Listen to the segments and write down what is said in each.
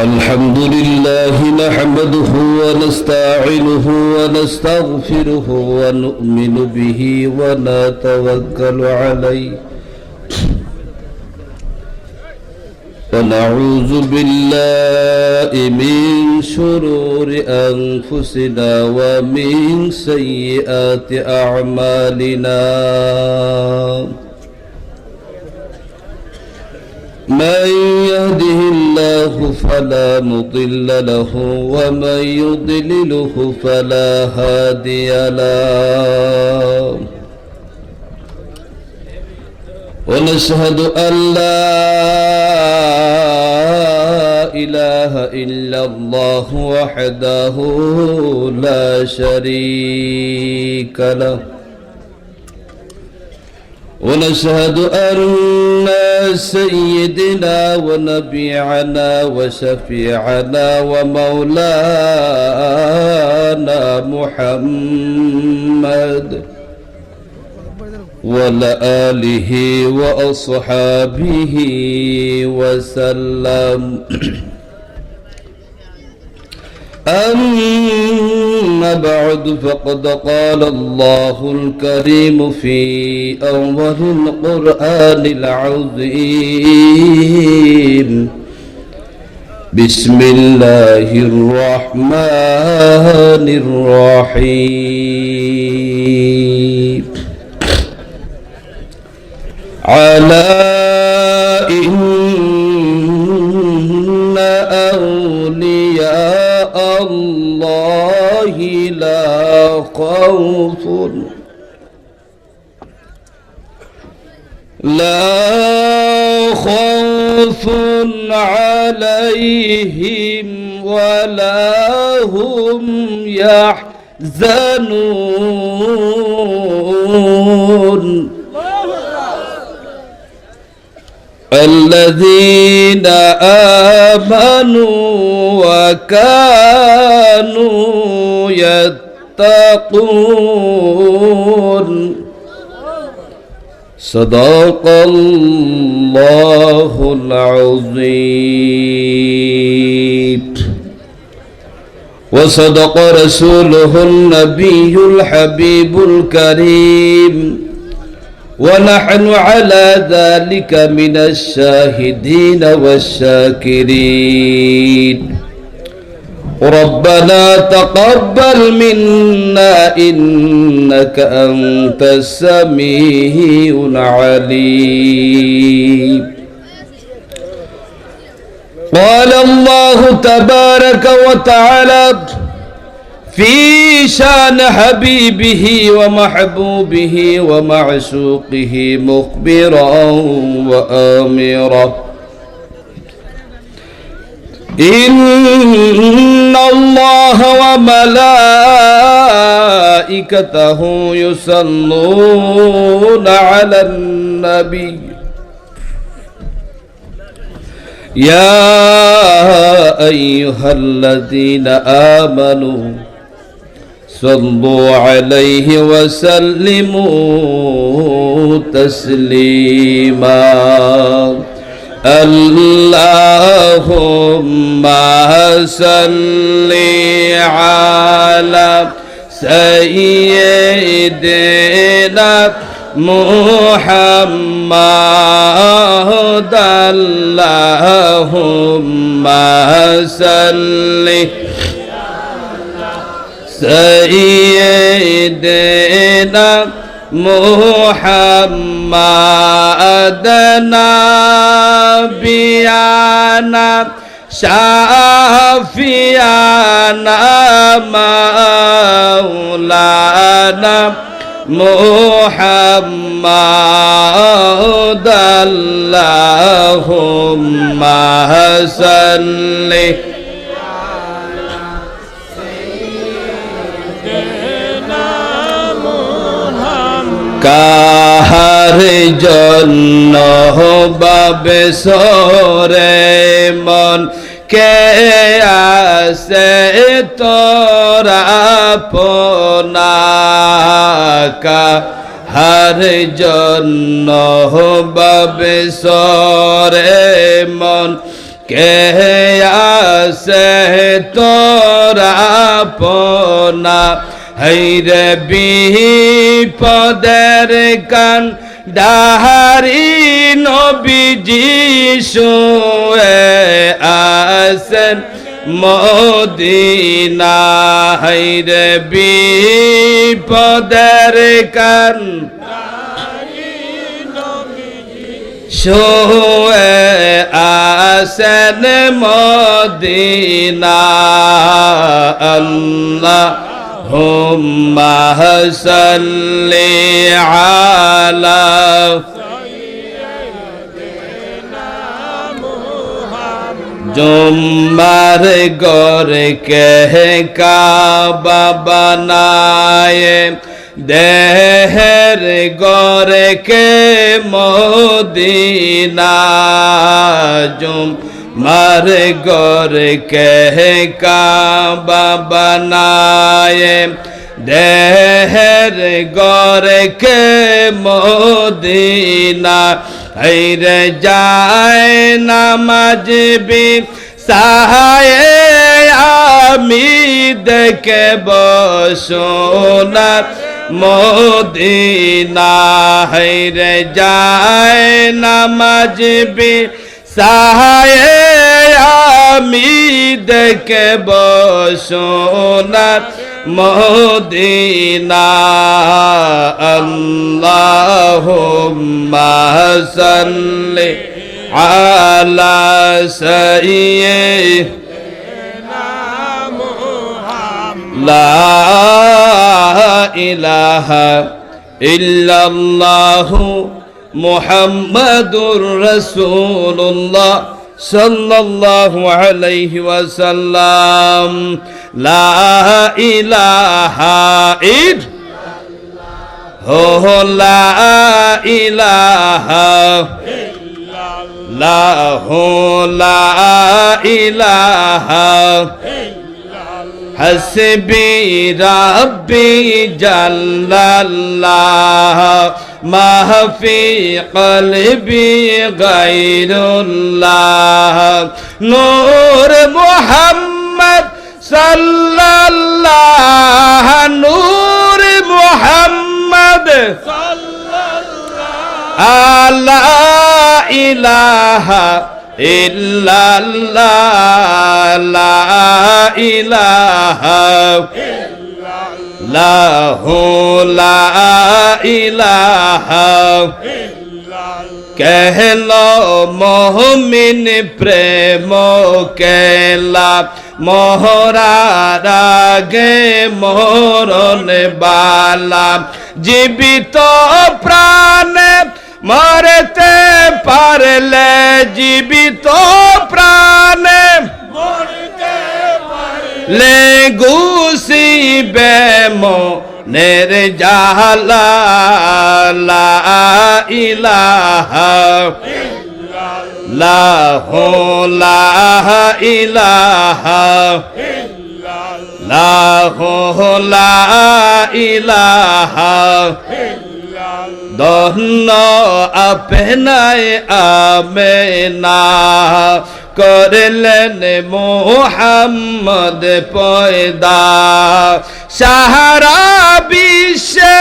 الحمد لله نحمده ونستعينه ونستغفره ونؤمن به ونتوكل عليه ونعوذ بالله من شرور أنفسنا ومن سيئات أعمالنا من يهده الله فلا مضل له ومن يضلله فلا هادي له ونشهد أن لا إله إلا الله وحده لا شريك له ونشهد أن سيدنا ونبينا وشفيعنا ومولانا محمد وعلى آله وأصحابه وسلم أما بعد فقد قال الله الكريم في أول القرآن العظيم بسم الله الرحمن الرحيم على إن أولياء الله لا خوف عليهم ولا هم يحزنون الذين آمنوا وكانوا يتقون صدق الله العظيم وصدق رسوله النبي الحبيب الكريم ونحن على ذلك من الشاهدين والشاكرين ربنا تقبل منا إنك أنت السميع العليم قال الله تبارك وتعالى في شان حبيبه ومحبوبه ومعشوقه مخبرا وآمرا إن الله وملائكته يصلون على النبي يا أيها الذين آمنوا صلوا عليه وسلموا تسليما اللهم صل على سيدنا محمد اللهم صل سيدنا محمد نبينا شافينا مولانا محمد اللهم صل কাহার জন্য বাবে সরে মন কে আসে তোরা পোনাকা हर जन्म बबे सोरे मन কে আছে তোরা পোনা হাইরে বিপদের কান ডাহারি নবীজি শুয়ে আছেন মদিনা হাইরে বিপদের কান শুয়ে আছেন মদিনা আল্লাহুম্মা সাল্লি আলা জুম্মার গরে কে কাবা বানায়ে দেহের গরে কে মদিনা জুম্মার গরে কে কাবা বানায়ে দেহের গরে কে মদিনা হাইরে যায় নামাজ বি সাহায়ে আমি দেখে বসোনার মদিনা হাইরে যায় নামাজ বি সাহায়ে আমি দেখে বসোনার মদিনা আল্লাহুম্মা সাল্লি আলা সাইয়্যিদিনা মুহাম্মাদ লা ইলাহা ইল্লাল্লাহু মুহাম্মাদুর রাসূলুল্লাহ সাল্লাল্লাহু আলাইহি ওয়াসাল্লাম লা ইলাহা ইল্লাল্লাহ লা ইলাহা ইল্লাল্লাহ লা ইলাহা হাসবি রাব্বি জাল্লাল্লাহ মাহফি কলবি গায়রুল্লাহ নূর মুহাম্মদ সাল্লাল্লাহ নূর মুহাম্মদ সাল্লাল্লাহ লা ইলাহা ইল্লাল্লাহ লা ইলাহা ইল্লাল্লাহ লা ইলাহা कहलो मोहमिन प्रेम केला मोहरार आगे मोहरन बाला जीवित प्राणे मरते पारले जीवित प्राणे मरते पारले गुसी बेमो নের জালা লা ইলাহা ইল্লাল্লাহ লা ইলাহা ইল্লাল্লাহ লা ইলাহা ইল্লাল্লাহ ধন্য আপনায় আমেনা করলেন মুহাম্মদ পয়দা সাহারা বিশ্বে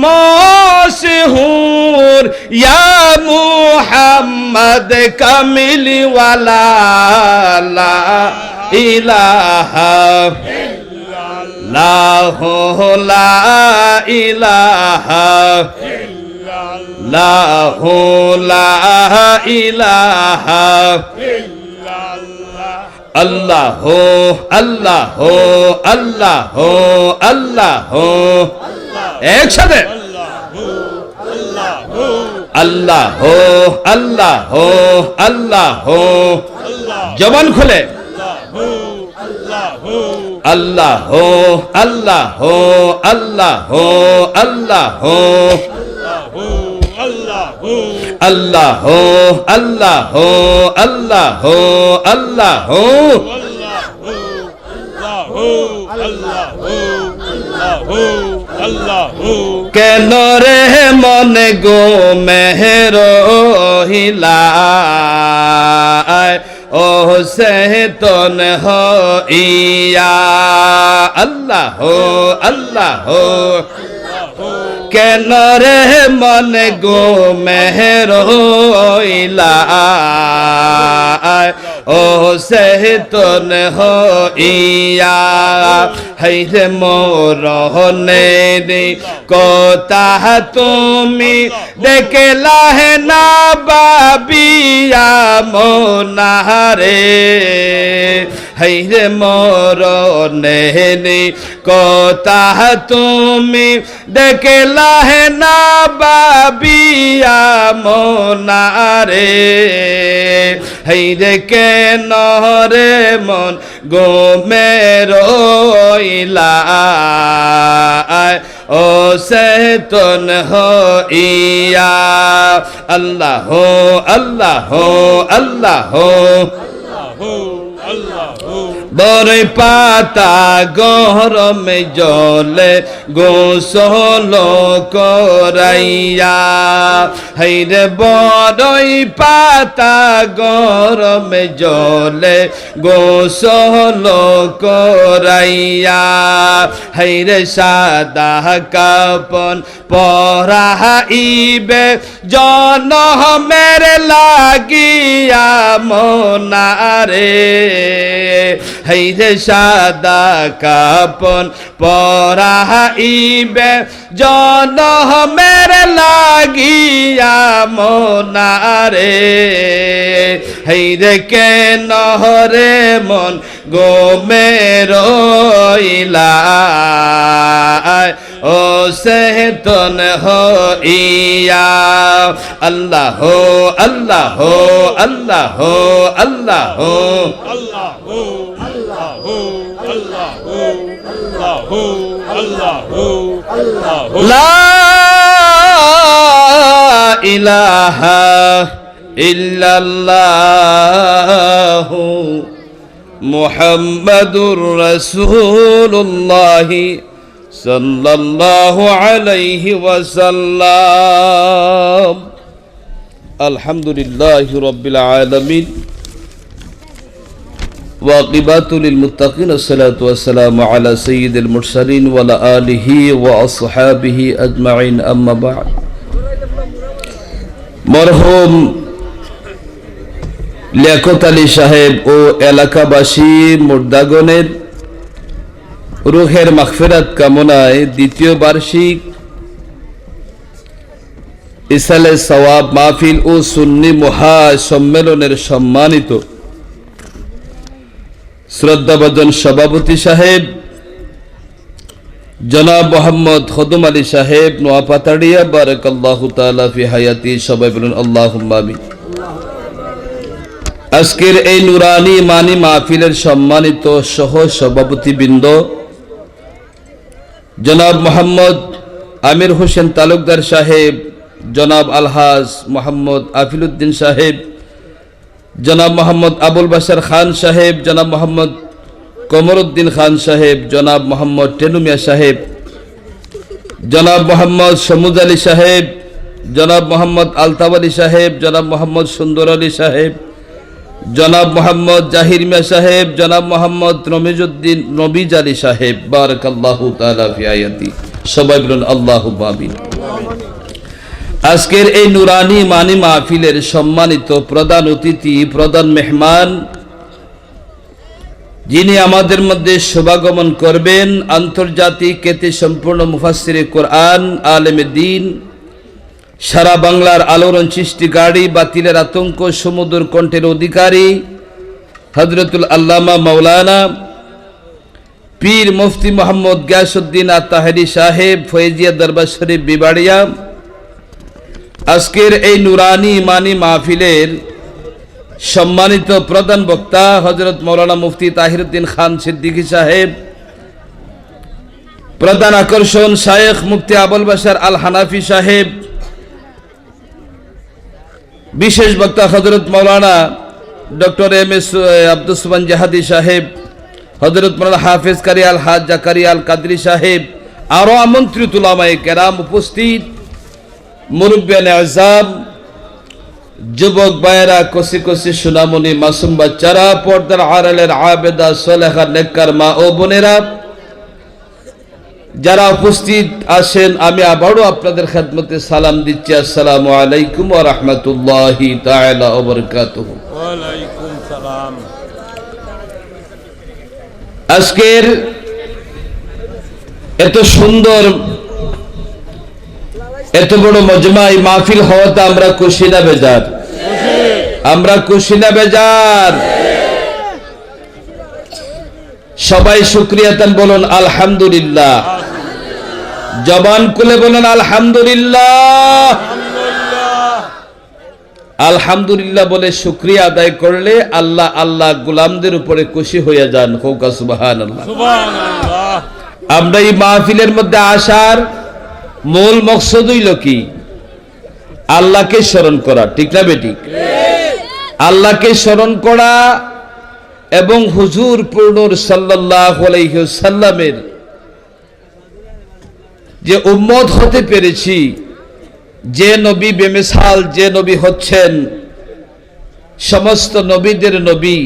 মশহুর ইয়া মুহাম্মদ কামিলওয়ালা লা ইলাহা ইল্লাল্লাহ লা ইলাহা ইল্লাল্লাহ লা ইলাহা अल्लाह अल्लाह अल्लाह अल्लाह एक साथ अल्लाह अल्लाह अल्लाह जबान खोले अल्लाह अल्लाह अल्लाह अल्लाह अल्लाह अल्लाह अल्लाह अल्लाह কেন রে মনে গো মেহের হিলা ও সেতন হইয়া আল্লাহ আল্লাহ কেন রে মন গো মেহের হইলা ও সেতন হইয়া হাইরে মোরনে রে কথা তুমি দেখলা হে না বাবিয়া মোনারে হাইরে মোরনে রে কথা তুমি দেখলা হে না বাবিয়া মোনারে হাইরে কেন রে মন গো মেরইলা ও সেতন হইয়া আল্লাহ আল্লাহ আল্লাহ বড়ই পাতা গরমে জলে গোসল করাইয়া হাইরে বড়ই পাতা গরমে জলে গোসল করাইয়া হাইরে সাদা কাপন পরাইবে জনমের লাগিয়া মোনারে হাইরে সাদা কাপন পরাইবে জনমের লাগিয়া মোনারে হাইরে কেন রে মন গো মেরইলা ও সেতন হইয়া আল্লাহ আল্লাহ আল্লাহ আল্লাহ লা ইলাহা ইল্লাল্লাহ মুহাম্মাদুর রাসূলুল্লাহ সাল্লাল্লাহু আলাইহি ওয়াসাল্লাম আলহামদুলিল্লাহি রাব্বিল আলামিন ওয়াকিবাতুল মুত্তাকিন আসসালাতু ওয়াসসালামু আলা সাইয়্যিদিল মুরসালিন ওয়া আলা আলিহি ওয়া আসহাবিহি আজমাইন আম্মা বা'দ মরহুম লিয়াকত আলী সাহেব ও এলাকাবাসী মুর্দাগণের রুহের মাগফিরাত কামনায় দ্বিতীয় বার্ষিক ইসালে সওয়াব মাহফিল ও সুন্নি মহা সম্মেলনের সম্মানিত শ্রদ্ধাভাজন সভাপতি সাহেব জনাব মোহাম্মদ খদুম আলী সাহেব নোয়াপাতাড়িয়া বারাকাল্লাহু তাআলা ফি হায়াতি সবাই বলুন আল্লাহুম্মা আমিন আজকের এই নুরানি মানি মাহফিলের সম্মানিত সহ সভাপতিবৃন্দ জনাব মোহাম্মদ আমির হোসেন তালুকদার সাহেব জনাব আলহাজ মোহাম্মদ আফিলউদ্দিন সাহেব জনাব মোহাম্মদ আবুল বাশার খান সাহেব জনাব মোহাম্মদ কমরউদ্দিন খান সাহেব জনাব মোহাম্মদ টেনুমিয়া সাহেব জনাব মোহাম্মদ সমুদ আলী সাহেব জনাব মোহাম্মদ আলতাব আলী সাহেব জনাব মোহাম্মদ সুন্দর আলী সাহেব জনাব মোহাম্মদ জাহির মিয়া সাহেব জনাব মোহাম্মদ রমিজউদ্দিন নবীজ আলী সাহেব বারাকাল্লাহু তাআলা ফি আয়াতি সবাই বলুন আল্লাহুম্মা আমিন আজকের এই নুরানি মানি মাহফিলের সম্মানিত প্রধান অতিথি প্রধান মেহমান যিনি আমাদের মধ্যে শুভাগমন করবেন আন্তর্জাতিক খ্যাতি সম্পূর্ণ মুফাসসিরে কোরআন আলেমে দ্বীন সারা বাংলার আলোড়ন সৃষ্টি গাড়ি বাতিলের আতঙ্ক সমুদ্র কণ্ঠের অধিকারী হযরতুল আল্লামা মাওলানা পীর মুফতি মোহাম্মদ গিয়াসউদ্দিন আত-তাহেরি সাহেব ফয়েজিয়া দরবার শরীফ বিবাড়িয়া আজকের এই নুরানি মানি মাহফিলের সম্মানিত প্রধান বক্তা হযরত মাওলানা মুফতি তাহিরউদ্দিন খান সিদ্দিকী সাহেব প্রধান আকর্ষণ শায়েখ মুফতি আবুল বাশার আল হানাফি সাহেব বিশেষ বক্তা Hazrat Maulana doctor M S Abdus সুবহান জাহাদি সাহেব হযরত মাওলানা হাফেজ কারি আল হাজ জাকারিয়া আল কাদরি সাহেব আরো আমন্ত্রিত উলামায়ে কেরাম উপস্থিত মুরব্বিয়ানে আযম যুবক ভাইয়েরা, কচি কচি সোনামণি মাসুম বাচ্চারা, পর্দার আড়ালের আবেদা সলেহা নেককার মা ও বোনেরা, যারা উপস্থিত আছেন, আমি আবারও আপনাদের খেদমতে সালাম দিচ্ছি। আসসালামু আলাইকুম ওয়া রাহমাতুল্লাহি তাআলা ওয়া বারাকাতুহু। ওয়া আলাইকুম সালাম। আজকের এত সুন্দর, এত বড় মজমাই মাহফিল হওয়াতে আমরা খুশি না বেজার? আমরা খুশি না বেজার? সবাই শুকরিয়া তান বলুন আলহামদুলিল্লাহ। জবান খুলে বলুন আলহামদুলিল্লাহ। আলহামদুলিল্লাহ বলে শুকরিয়া আদায় করলে আল্লাহ আল্লাহ গোলামদের উপরে খুশি হয়ে যান। হোকা সুবহানাল্লাহ। সুবহানাল্লাহ। আমরা এই মাহফিলের মধ্যে আসার মূল মকসদ হইল কি? আল্লাহকে স্মরণ করা, ঠিক না বেঠিক? আল্লাহকে স্মরণ করা এবং হুজুর পূর্ণর সাল্লাল্লাহু আলাইহি ওয়াসাল্লামের যে উম্মত হতে পেরেছি, যে নবী বেমিসাল, যে নবী হচ্ছেন সমস্ত নবীদের নবী,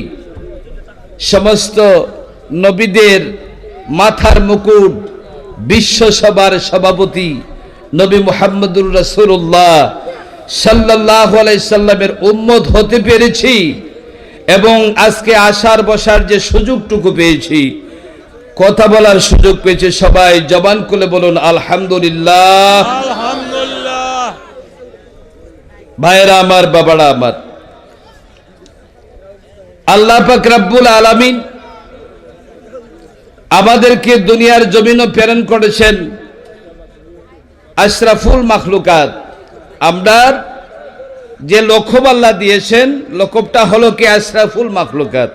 সমস্ত নবীদের মাথার মুকুট, বিশ্বসভার সভাপতি নবী মুহাম্মদুর রাসূলুল্লাহ সাল্লাল্লাহু আলাইহি সাল্লামের উম্মত হতে পেরেছি এবং আজকে আসার বসার যে সুযোগটুকু পেয়েছি, কথা বলার সুযোগ পেয়েছি, সবাই জবান খুলে বলুন আলহামদুলিল্লাহ। আলহামদুলিল্লাহ। ভাইরা আমার, বাবারা আমার, আল্লাহ পাক রব্বুল আলামিন আমাদেরকে দুনিয়ার জমিনে প্রেরণ করেছেন আশরাফুল মাখলুকাত। আমরা যে লকব আল্লাহ দিয়েছেন, লকবটা হলো কি আশরাফুল মাখলুকাত।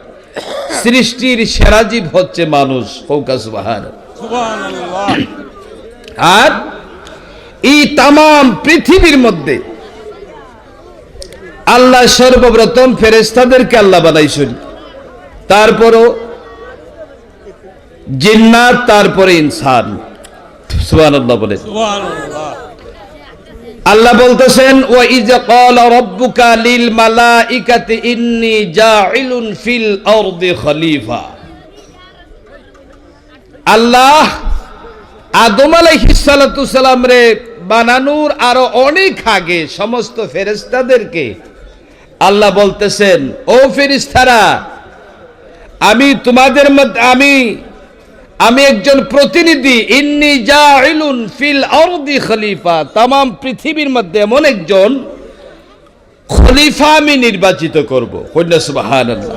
সৃষ্টির সেরা জীব হচ্ছে মানুষ। হোকা সুবহানাল্লাহ। সুবহানাল্লাহ। আর এই তামাম পৃথিবীর মধ্যে আল্লাহ সর্বপ্রথম ফেরেশতাদেরকে আল্লাহ বানাইছেন, তারপরও জিন্নাত, তারপরে ইনসান। সুবহানাল্লাহ বলে। সুবহানাল্লাহ। আল্লাহ বলতেছেন, ওয়া ইয ক্বালা রাব্বুকা লিল মালাইকাতি ইন্নী জাইলুন ফিল আরদি খলিফা। আল্লাহ আদম আলাইহিস সালাতু সালাম রে বানানোর আরো অনেক আগে সমস্ত ফেরেশতাদেরকে আল্লাহ বলতেছেন, ও ফেরেশতারা, আমি তোমাদের মধ্যে আমি একজন প্রতিনিধি, ইন্নী জাইলুন ফিল আরদি খলিফা, তামাম পৃথিবীর মধ্যে এমন একজন খলিফা আমি নির্বাচিত করব। কন্যা সুবহানাল্লাহ।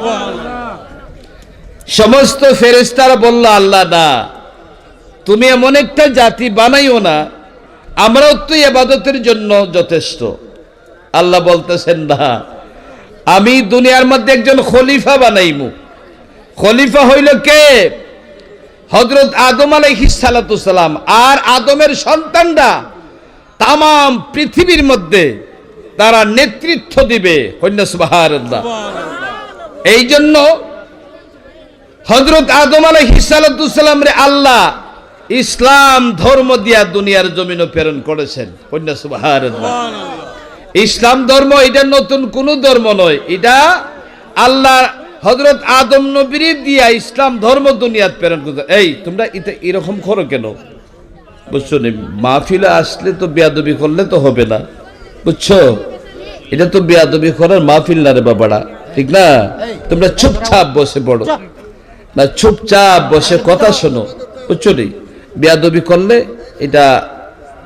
সমস্ত ফেরেশতারা বলল, আল্লাহ না, তুমি এমন একটা জাতি বানাইও না, আমরাও তো ইবাদতের জন্য যথেষ্ট। আল্লাহ বলতেছেন, না, আমি দুনিয়ার মধ্যে একজন খলিফা বানাইমু। খলিফা হইল কে? হযরত আদম আলাইহিস সালাতু সালাম। আর আদমের সন্তানরা তামাম পৃথিবীর মধ্যে তারা নেতৃত্ব দিবে। কন্যা সুবহানাল্লাহ। এই জন্য হযরত আদম আলাইহিস সালাতু সালাম রে আল্লাহ ইসলাম ধর্ম দিয়া দুনিয়ার জমিনে প্রেরণ করেছেন। কন্যা সুবহানাল্লাহ। ইসলাম ধর্ম এটা নতুন কোন ধর্ম নয়, এটা আল্লাহ হযরত আদম নবীর দিয়া ইসলাম ধর্ম দুনিয়াত প্রেরণ করতে। এই তোমরা এটা এরকম করো কেন? বুঝছো না, মাহফিলে আসলে তো বেয়াদবি করলে তো হবে না, বুঝছো? এটা তো বেয়াদবি করার মাহফিল না রে বাবারা, ঠিক না? তোমরা চুপচাপ বসে পড়ো না, চুপচাপ বসে কথা শোনো, বুঝছো নি? বেয়াদবি করলে এটা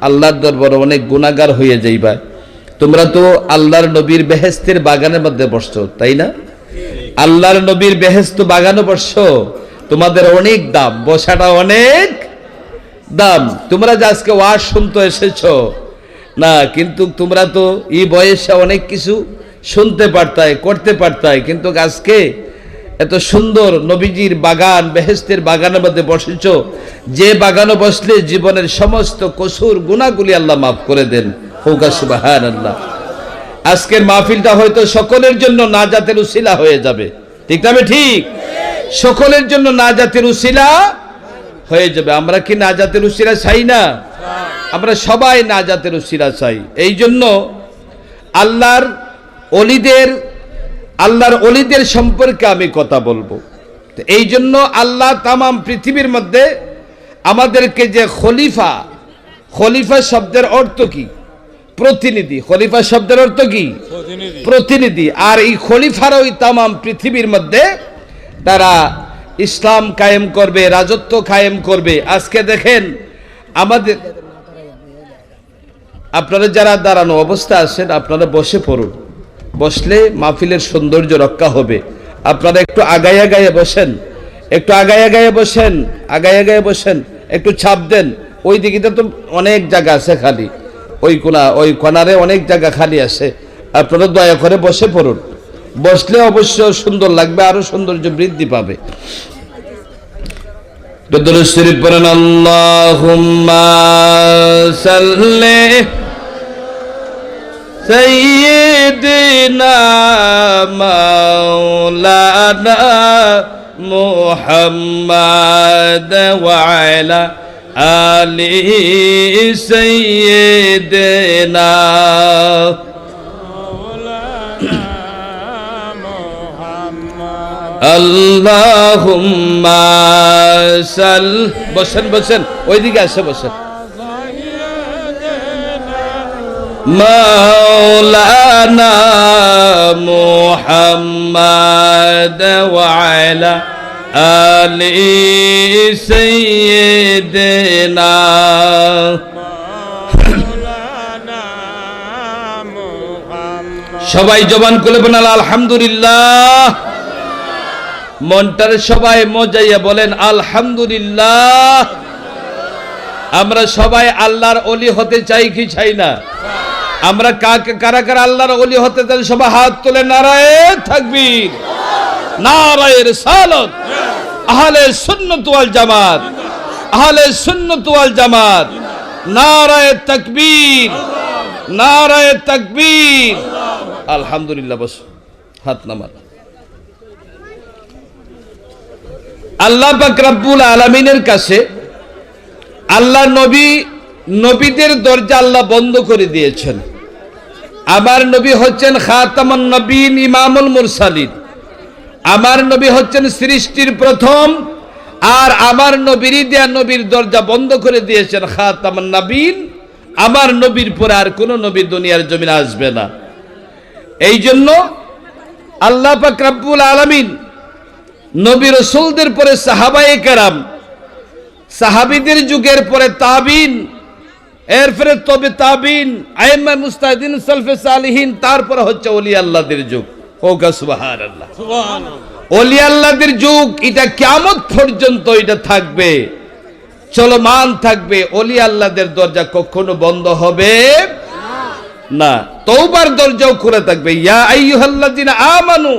আল্লাহর দরবারে অনেক গুনাহগার হয়ে যাইবা। তোমরা তো আল্লাহর নবীর বেহেশতের বাগানের মধ্যে বসছো, তাই না? আল্লাহর নবীর বেহেশত বাগানে বসছো, তোমাদের অনেক দাম, বসাটা অনেক দাম। তোমরা যে আজকে ওয়াজ শুনতে এসেছো না, কিন্তু তোমরা তো এই বয়সে অনেক কিছু শুনতে পারতাই, করতে পারতাই, কিন্তু আজকে এত সুন্দর নবীজির বাগান, বেহেশতের বাগানের মধ্যে বসেছো, যে বাগানে বসলে জীবনের সমস্ত কসুর গুনাহগুলি আল্লাহ মাফ করে দেন। হোক সুবহানাল্লাহ। আজকের মাহফিলটা হয়তো সকলের জন্য নাজাতের উসিলা হয়ে যাবে, ঠিক না? ঠিক, সকলের জন্য নাজাতের উসিলা হয়ে যাবে। আমরা কি নাজাতের উসিলা চাই না? আমরা সবাই নাজাতের উসিলা চাই। এই জন্য আল্লাহর অলিদের, আল্লাহর অলিদের সম্পর্কে আমি কথা বলবো। তো এই জন্য আল্লাহ তামাম পৃথিবীর মধ্যে আমাদেরকে যে খলিফা, খলিফা শব্দের অর্থ কি? প্রতিনিধি। খলিফা শব্দের অর্থ কি? প্রতিনিধি। আর এই খলিফারা ওই তামাম পৃথিবীর মধ্যে তারা ইসলাম কায়েম করবে, রাজত্ব কায়েম করবে। আজকে দেখেন আমাদের, আপনারা যারা দাঁড়ানো অবস্থা আছেন আপনারা বসে পড়ুন, বসলে মাহফিলের সৌন্দর্য রক্ষা হবে। আপনারা একটু আগায় আগায় বসেন, একটু আগায় আগায় বসেন, আগায় আগায় বসেন, একটু ছাপ দেন। ওই দিকে তো অনেক জায়গা আছে খালি, ওই কোনারে অনেক জায়গা খালি আছে। আপনারা দয়া করে বসে পড়ুন, বসলে অবশ্য সুন্দর লাগবে, আরো সৌন্দর্য বৃদ্ধি পাবে। দরুদ শরীফ পড়েন, আল্লাহুম্মা সাল্লি সাইয়্যিদিনা মাওলানা মুহাম্মাদ ওয়া আলা আলি সাইয়্যিদিনা আল্লাহুম্মা সাল, বসেন বসেন, ওইদিকে আসে বসেন। মাওলানা মুহাম্মাদ ওয়া আলা আলি সাইয়্যিদিনা। সবাই জবান খুলে বলেন আলহামদুলিল্লাহ। মনটার সবাই মজাইয়া বলেন আলহামদুলিল্লাহ। আমরা সবাই আল্লাহর ওলি হতে চাই কি চাই না? আমরা কারা কারা আল্লাহর ওলি হতে চাই? সবাই হাত তুলে নারায়ে তাকবীর, নারায়ে রিসালাত, আহলে সুন্নাত ওয়াল জামাত, আহলে সুন্নাত ওয়াল জামাত, নারায়ে তাকবীর, নারায়ে তাকবীর। আলহামদুলিল্লাহ। বস, হাত নামান। আল্লাহ পাক রব্বুল আলামিনের কাছে আল্লাহ নবীদের দরজা আল্লাহ বন্ধ করে দিয়েছেন। আমার নবী হচ্ছেন খাতামুন নবীন, ইমামুল মুরসালিন। আমার নবী হচ্ছেন সৃষ্টির প্রথম, আর আমার নবীরই দেয়া নবীর দরজা বন্ধ করে দিয়েছেন খাতামুন নবীন। আমার নবীর পরে আর কোন নবী দুনিয়ার জমিনে আসবে না। এই জন্য আল্লাহ পাক রব্বুল আলামিন নবী রাসূলদের পরে সাহাবায়ে কেরাম, সাহাবীদের যুগের পরে তাবিন, এরপরে তবে তাবিন, আইম্মা মুস্তাহিদিন, সালফে সালিহিন, তারপরে হচ্ছে ওলি আল্লাহদের যুগ। হোক সুবহানাল্লাহ। ওলি আল্লাহদের যুগ এটা কিয়ামত পর্যন্ত এটা থাকবে, চলমান থাকবে। ওলি আল্লাহদের দরজা কখনো বন্ধ হবে না। তওবার দরজাও খোলা থাকবে। ইয়া আইয়ুহাল্লাযিনা আমানু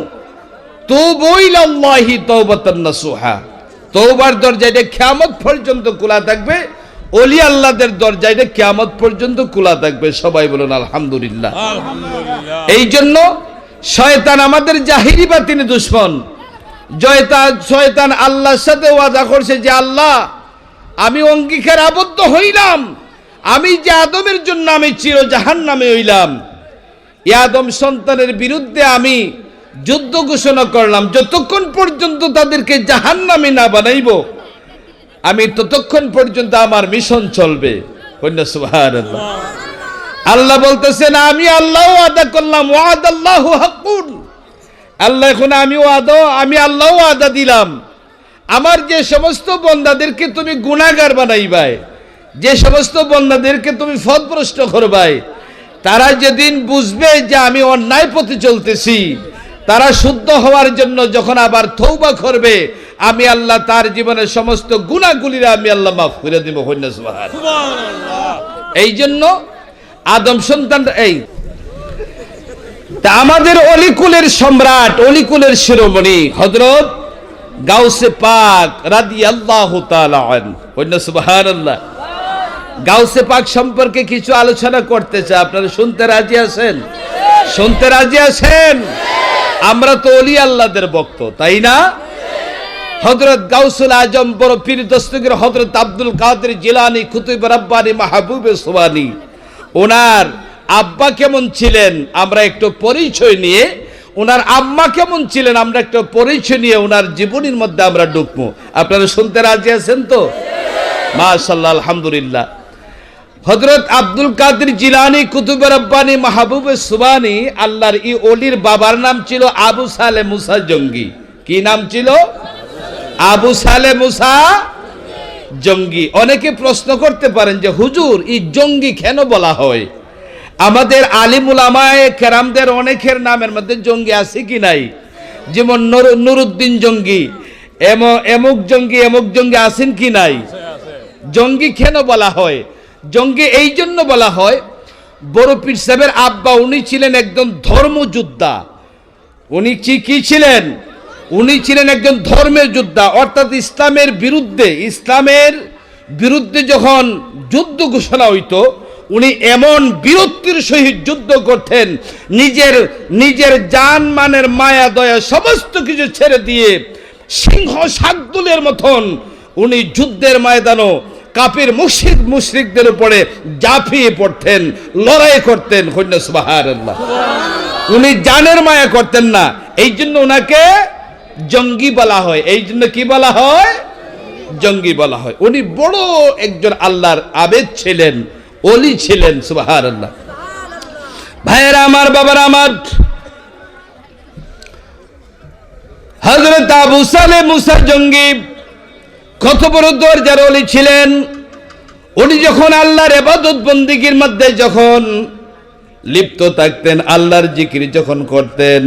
তুবু ইলাল্লাহি তাওবাতান নাসুহা। তওবার দরজা এটা কিয়ামত পর্যন্ত খোলা থাকবে। ওলি আল্লাহদের দরজা এটা কিয়ামত পর্যন্ত খোলা থাকবে। সবাই বলুন আলহামদুলিল্লাহ। আলহামদুলিল্লাহ। এই জন্য শয়তান আমাদের জাহিরি বাতিনি দুশমন। শয়তান আল্লাহর সাথে ওয়াদা করছে যে আল্লাহ, আমি অঙ্গীকার আবদ্ধ হইলাম, আমি যে আদমের জন্য আমি চির জাহান্নামে হইলাম, এই আদম সন্তানের বিরুদ্ধে আমি যুদ্ধ ঘোষণা করলাম। যতক্ষণ পর্যন্ত তাদেরকে জাহান্নামী না বানাইব, আমি ততক্ষণ পর্যন্ত আমার মিশন চলবে। সুবহানাল্লাহ। আল্লাহ বলতেছেন আমি আল্লাহ ওয়াদা করলাম, ওয়াদাল্লাহু হাক্কুন। আল্লাহ এখন আমি আল্লাহ ওয়াদা দিলাম, আমার যে সমস্ত বান্দাদেরকে তুমি গুনাহগার বানাইবাই, যে সমস্ত বান্দাদেরকে তুমি পথভ্রষ্ট করবাই, তারা যেদিন বুঝবে যে আমি অন্যায় পথে চলতেছি, তারা শুদ্ধ হওয়ার জন্য যখন আবার তওবা করবে, আমি আল্লাহ তার জীবনের সমস্ত গুনাহগুলিরা আমি আল্লাহ মাফ করে দেব। সুবহানাল্লাহ। এই জন্য আদম সন্তান, এই তা আমাদের অলিকুলের সম্রাট, অলিকুলের শিরোমণি হযরত গাউসে পাক রাদিয়াল্লাহু তাআলা আনহু। সুবহানাল্লাহ। গাউসে পাক সম্পর্কে কিছু আলোচনা করতে চাই। আপনারা শুনতে রাজি আছেন? শুনতে রাজি আছেন? আমরা তো ওলি আল্লাহদের ভক্ত, তাই না? হযরত গাউসুল আজম বড় পীর দস্তগীর হযরত আব্দুল কাদের জিলানী কুতুব রব্বানী মাহবুবে সুবহানী, ওনার আব্বা কেমন ছিলেন আমরা একটু পরিচয় নিয়ে, ওনার আম্মা কেমন ছিলেন আমরা একটু পরিচয় নিয়ে ওনার জীবনীর মধ্যে আমরা ঢুকবো। আপনারা শুনতে রাজি আছেন তো? মাশাআল্লাহ, আলহামদুলিল্লাহ। হযরত আব্দুল কাদের জিলানী কুতুবে রব্বানী মাহবুবে সুবহানী, আল্লাহর ই ওলির বাবার নাম ছিল আবু সালে মুসা জঙ্গি। কি নাম ছিল? আবু সালে মুসা জঙ্গি। অনেকে প্রশ্ন করতে পারেন যে হুজুর এই জঙ্গি কেন বলা হয়? আমাদের আলিম উলামায়ে কেরামদের অনেকের নামের মধ্যে জঙ্গি আছে কি নাই? যেমন নুরুদ্দিন জঙ্গি, এমুক জঙ্গি, এমুক জঙ্গি আছেন কি নাই? জঙ্গি কেন বলা হয়? জঙ্গি এই জন্য বলা হয়, বড় পীর সাহেবের আব্বা উনি ছিলেন একজন ধর্মযোদ্ধা। উনি কি ছিলেন? উনি ছিলেন একজন ধর্মের যোদ্ধা, অর্থাৎ ইসলামের বিরুদ্ধে যখন যুদ্ধ ঘোষণা হইতো উনি এমন বীরত্বের সহিত যুদ্ধ করতেন, নিজের জান মানের মায়া দয়া সমস্ত কিছু ছেড়ে দিয়ে সিংহ শার্দুলের মতন উনি যুদ্ধের ময়দানও কাফির মুশরিকদের উপরে ঝাঁপিয়ে পড়তেন, লড়াই করতেন। সুবহানাল্লাহ। উনি জানের মায়া করতেন না, এই জন্য ওনাকে জঙ্গি বলা হয়। এই জন্য কি বলা হয়? জঙ্গি বলা হয়। উনি বড় একজন আল্লাহর আবেদ ছিলেন, ওলি ছিলেন। সুবহানাল্লাহ। ভাইয়েরা আমার, বাবারা আমার, হযরত আবু সালেহ মুসা জঙ্গি কত বড় দরজার ওলি ছিলেন। উনি যখন আল্লাহর ইবাদত বন্দেগীর মধ্যে যখন লিপ্ত থাকতেন, আল্লাহর জিকির যখন করতেন,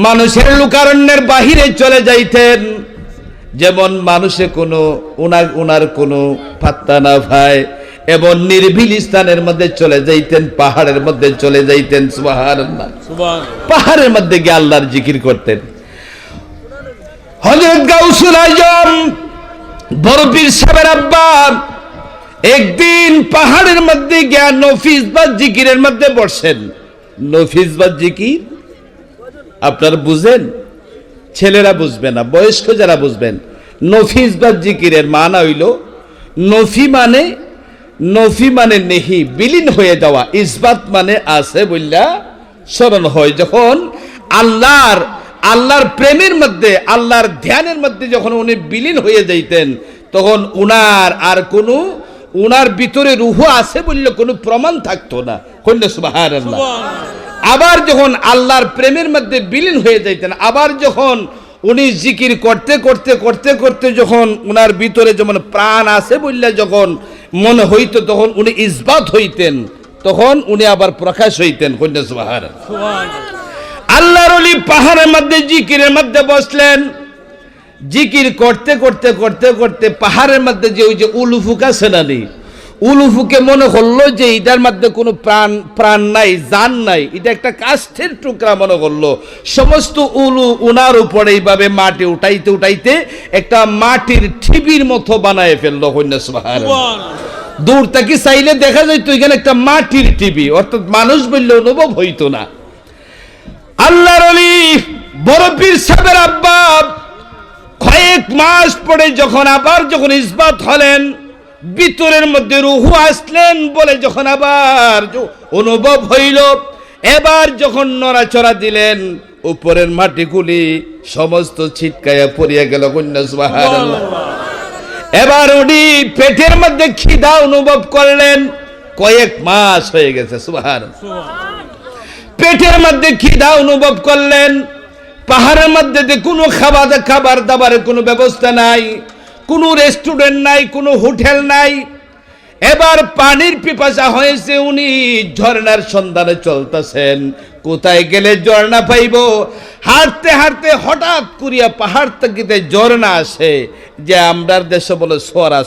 মানুষের লোকারণ্যের বাহিরে চলে যাইতেন। যেমন মানুষে ওনার কোনো পাত্তা না পায়, এবং নির্ভীল স্থানের মধ্যে চলে যাইতেন, পাহাড়ের মধ্যে চলে যাইতেন। সুবহানাল্লাহ। পাহাড়ের মধ্যে গিয়ে আল্লাহর জিকির করতেন। হযরত গাউসুল আজম বড় পীর সাহেবের আব্বা একদিন পাহাড়ের মধ্যে গিয়ে নফিসবাদ জিকিরের মধ্যে বসেন। নফিসবাদ জিকির আপনারা বুঝেন? ছেলেরা বুঝবে না, বয়স্ক যারা বুঝবেন। নফিসবাদ জিকিরের মানা হইল, নফি মানে নেহি, বিলীন হয়ে যাওয়া, ইসবাত মানে আছে বললা স্মরণ হয়। যখন আল্লাহর প্রেমের মধ্যে, আল্লাহর ধ্যানের মধ্যে যখন উনি বিলীন হয়ে যাইতেন, তখন উনার ভিতরে রূহ আছে বললে কোনো প্রমাণ থাকতো না। সুবহানাল্লাহ। আবার যখন আল্লাহর প্রেমের মধ্যে বিলীন হয়ে যাইতেন, আবার যখন উনি জিকির করতে যখন উনার ভিতরে যেমন প্রাণ আছে বললে যখন মনে হইতো, তখন উনি ইসবাত হইতেন, তখন উনি আবার প্রকাশ হইতেন। সুবহানাল্লাহ। আল্লাহর ওলি পাহাড়ের মধ্যে জিকিরের মধ্যে বসলেন। জিকির করতে পাহাড়ের মধ্যে যে ওই যে উলুফুক আছে না, উলুফুকে মনে করলো যে এটার মধ্যে কোনো প্রাণ নাই, জান নাই, এটা একটা কাষ্ঠের টুকরা মনে করলো। সমস্ত উলু উনার উপরে এইভাবে মাটি উঠাইতে একটা মাটির ঠিবির মতো বানায় ফেললো। সুবহানাল্লাহ। দূর থেকে চাইলে দেখা যাইতো এখানে একটা মাটির টিভি, অর্থাৎ মানুষ বললে অনুভব হইতো না। আল্লাহর ওলি বড় পীর সাহেবের আব্বা কয়েক মাস পরে যখন ইসবাত হলেন, ভিতরের মধ্যে রূহ আসলেন বলে যখন আবার অনুভব হইল, এবার যখন নড়াচড়া দিলেন, উপরের মাটিগুলি সমস্ত ছিটকায়া পড়িয়া গেল। সুবহানাল্লাহ। এবার উনি পেটের মধ্যে খিদা অনুভব করলেন, কয়েক মাস হয়ে গেছে। সুবহানাল্লাহ। পেটের মধ্যে খিদা অনুভব করলেন। পাহাড়ের মধ্যে কোনো খাবার দাবারের কোনো ব্যবস্থা নাই, কোনো রেস্টুরেন্ট নাই, কোনো হোটেল নাই। এবার পানির পিপাসা হয়েছে, উনি ঝর্ণার সন্ধানে চলতেছেন, কোথায় গেলে ঝর্ণা পাইব। হাঁটতে হঠাৎ করিয়া পাহাড় থেকে ঝর্ণা আসে, যে আমরার দেশে বলে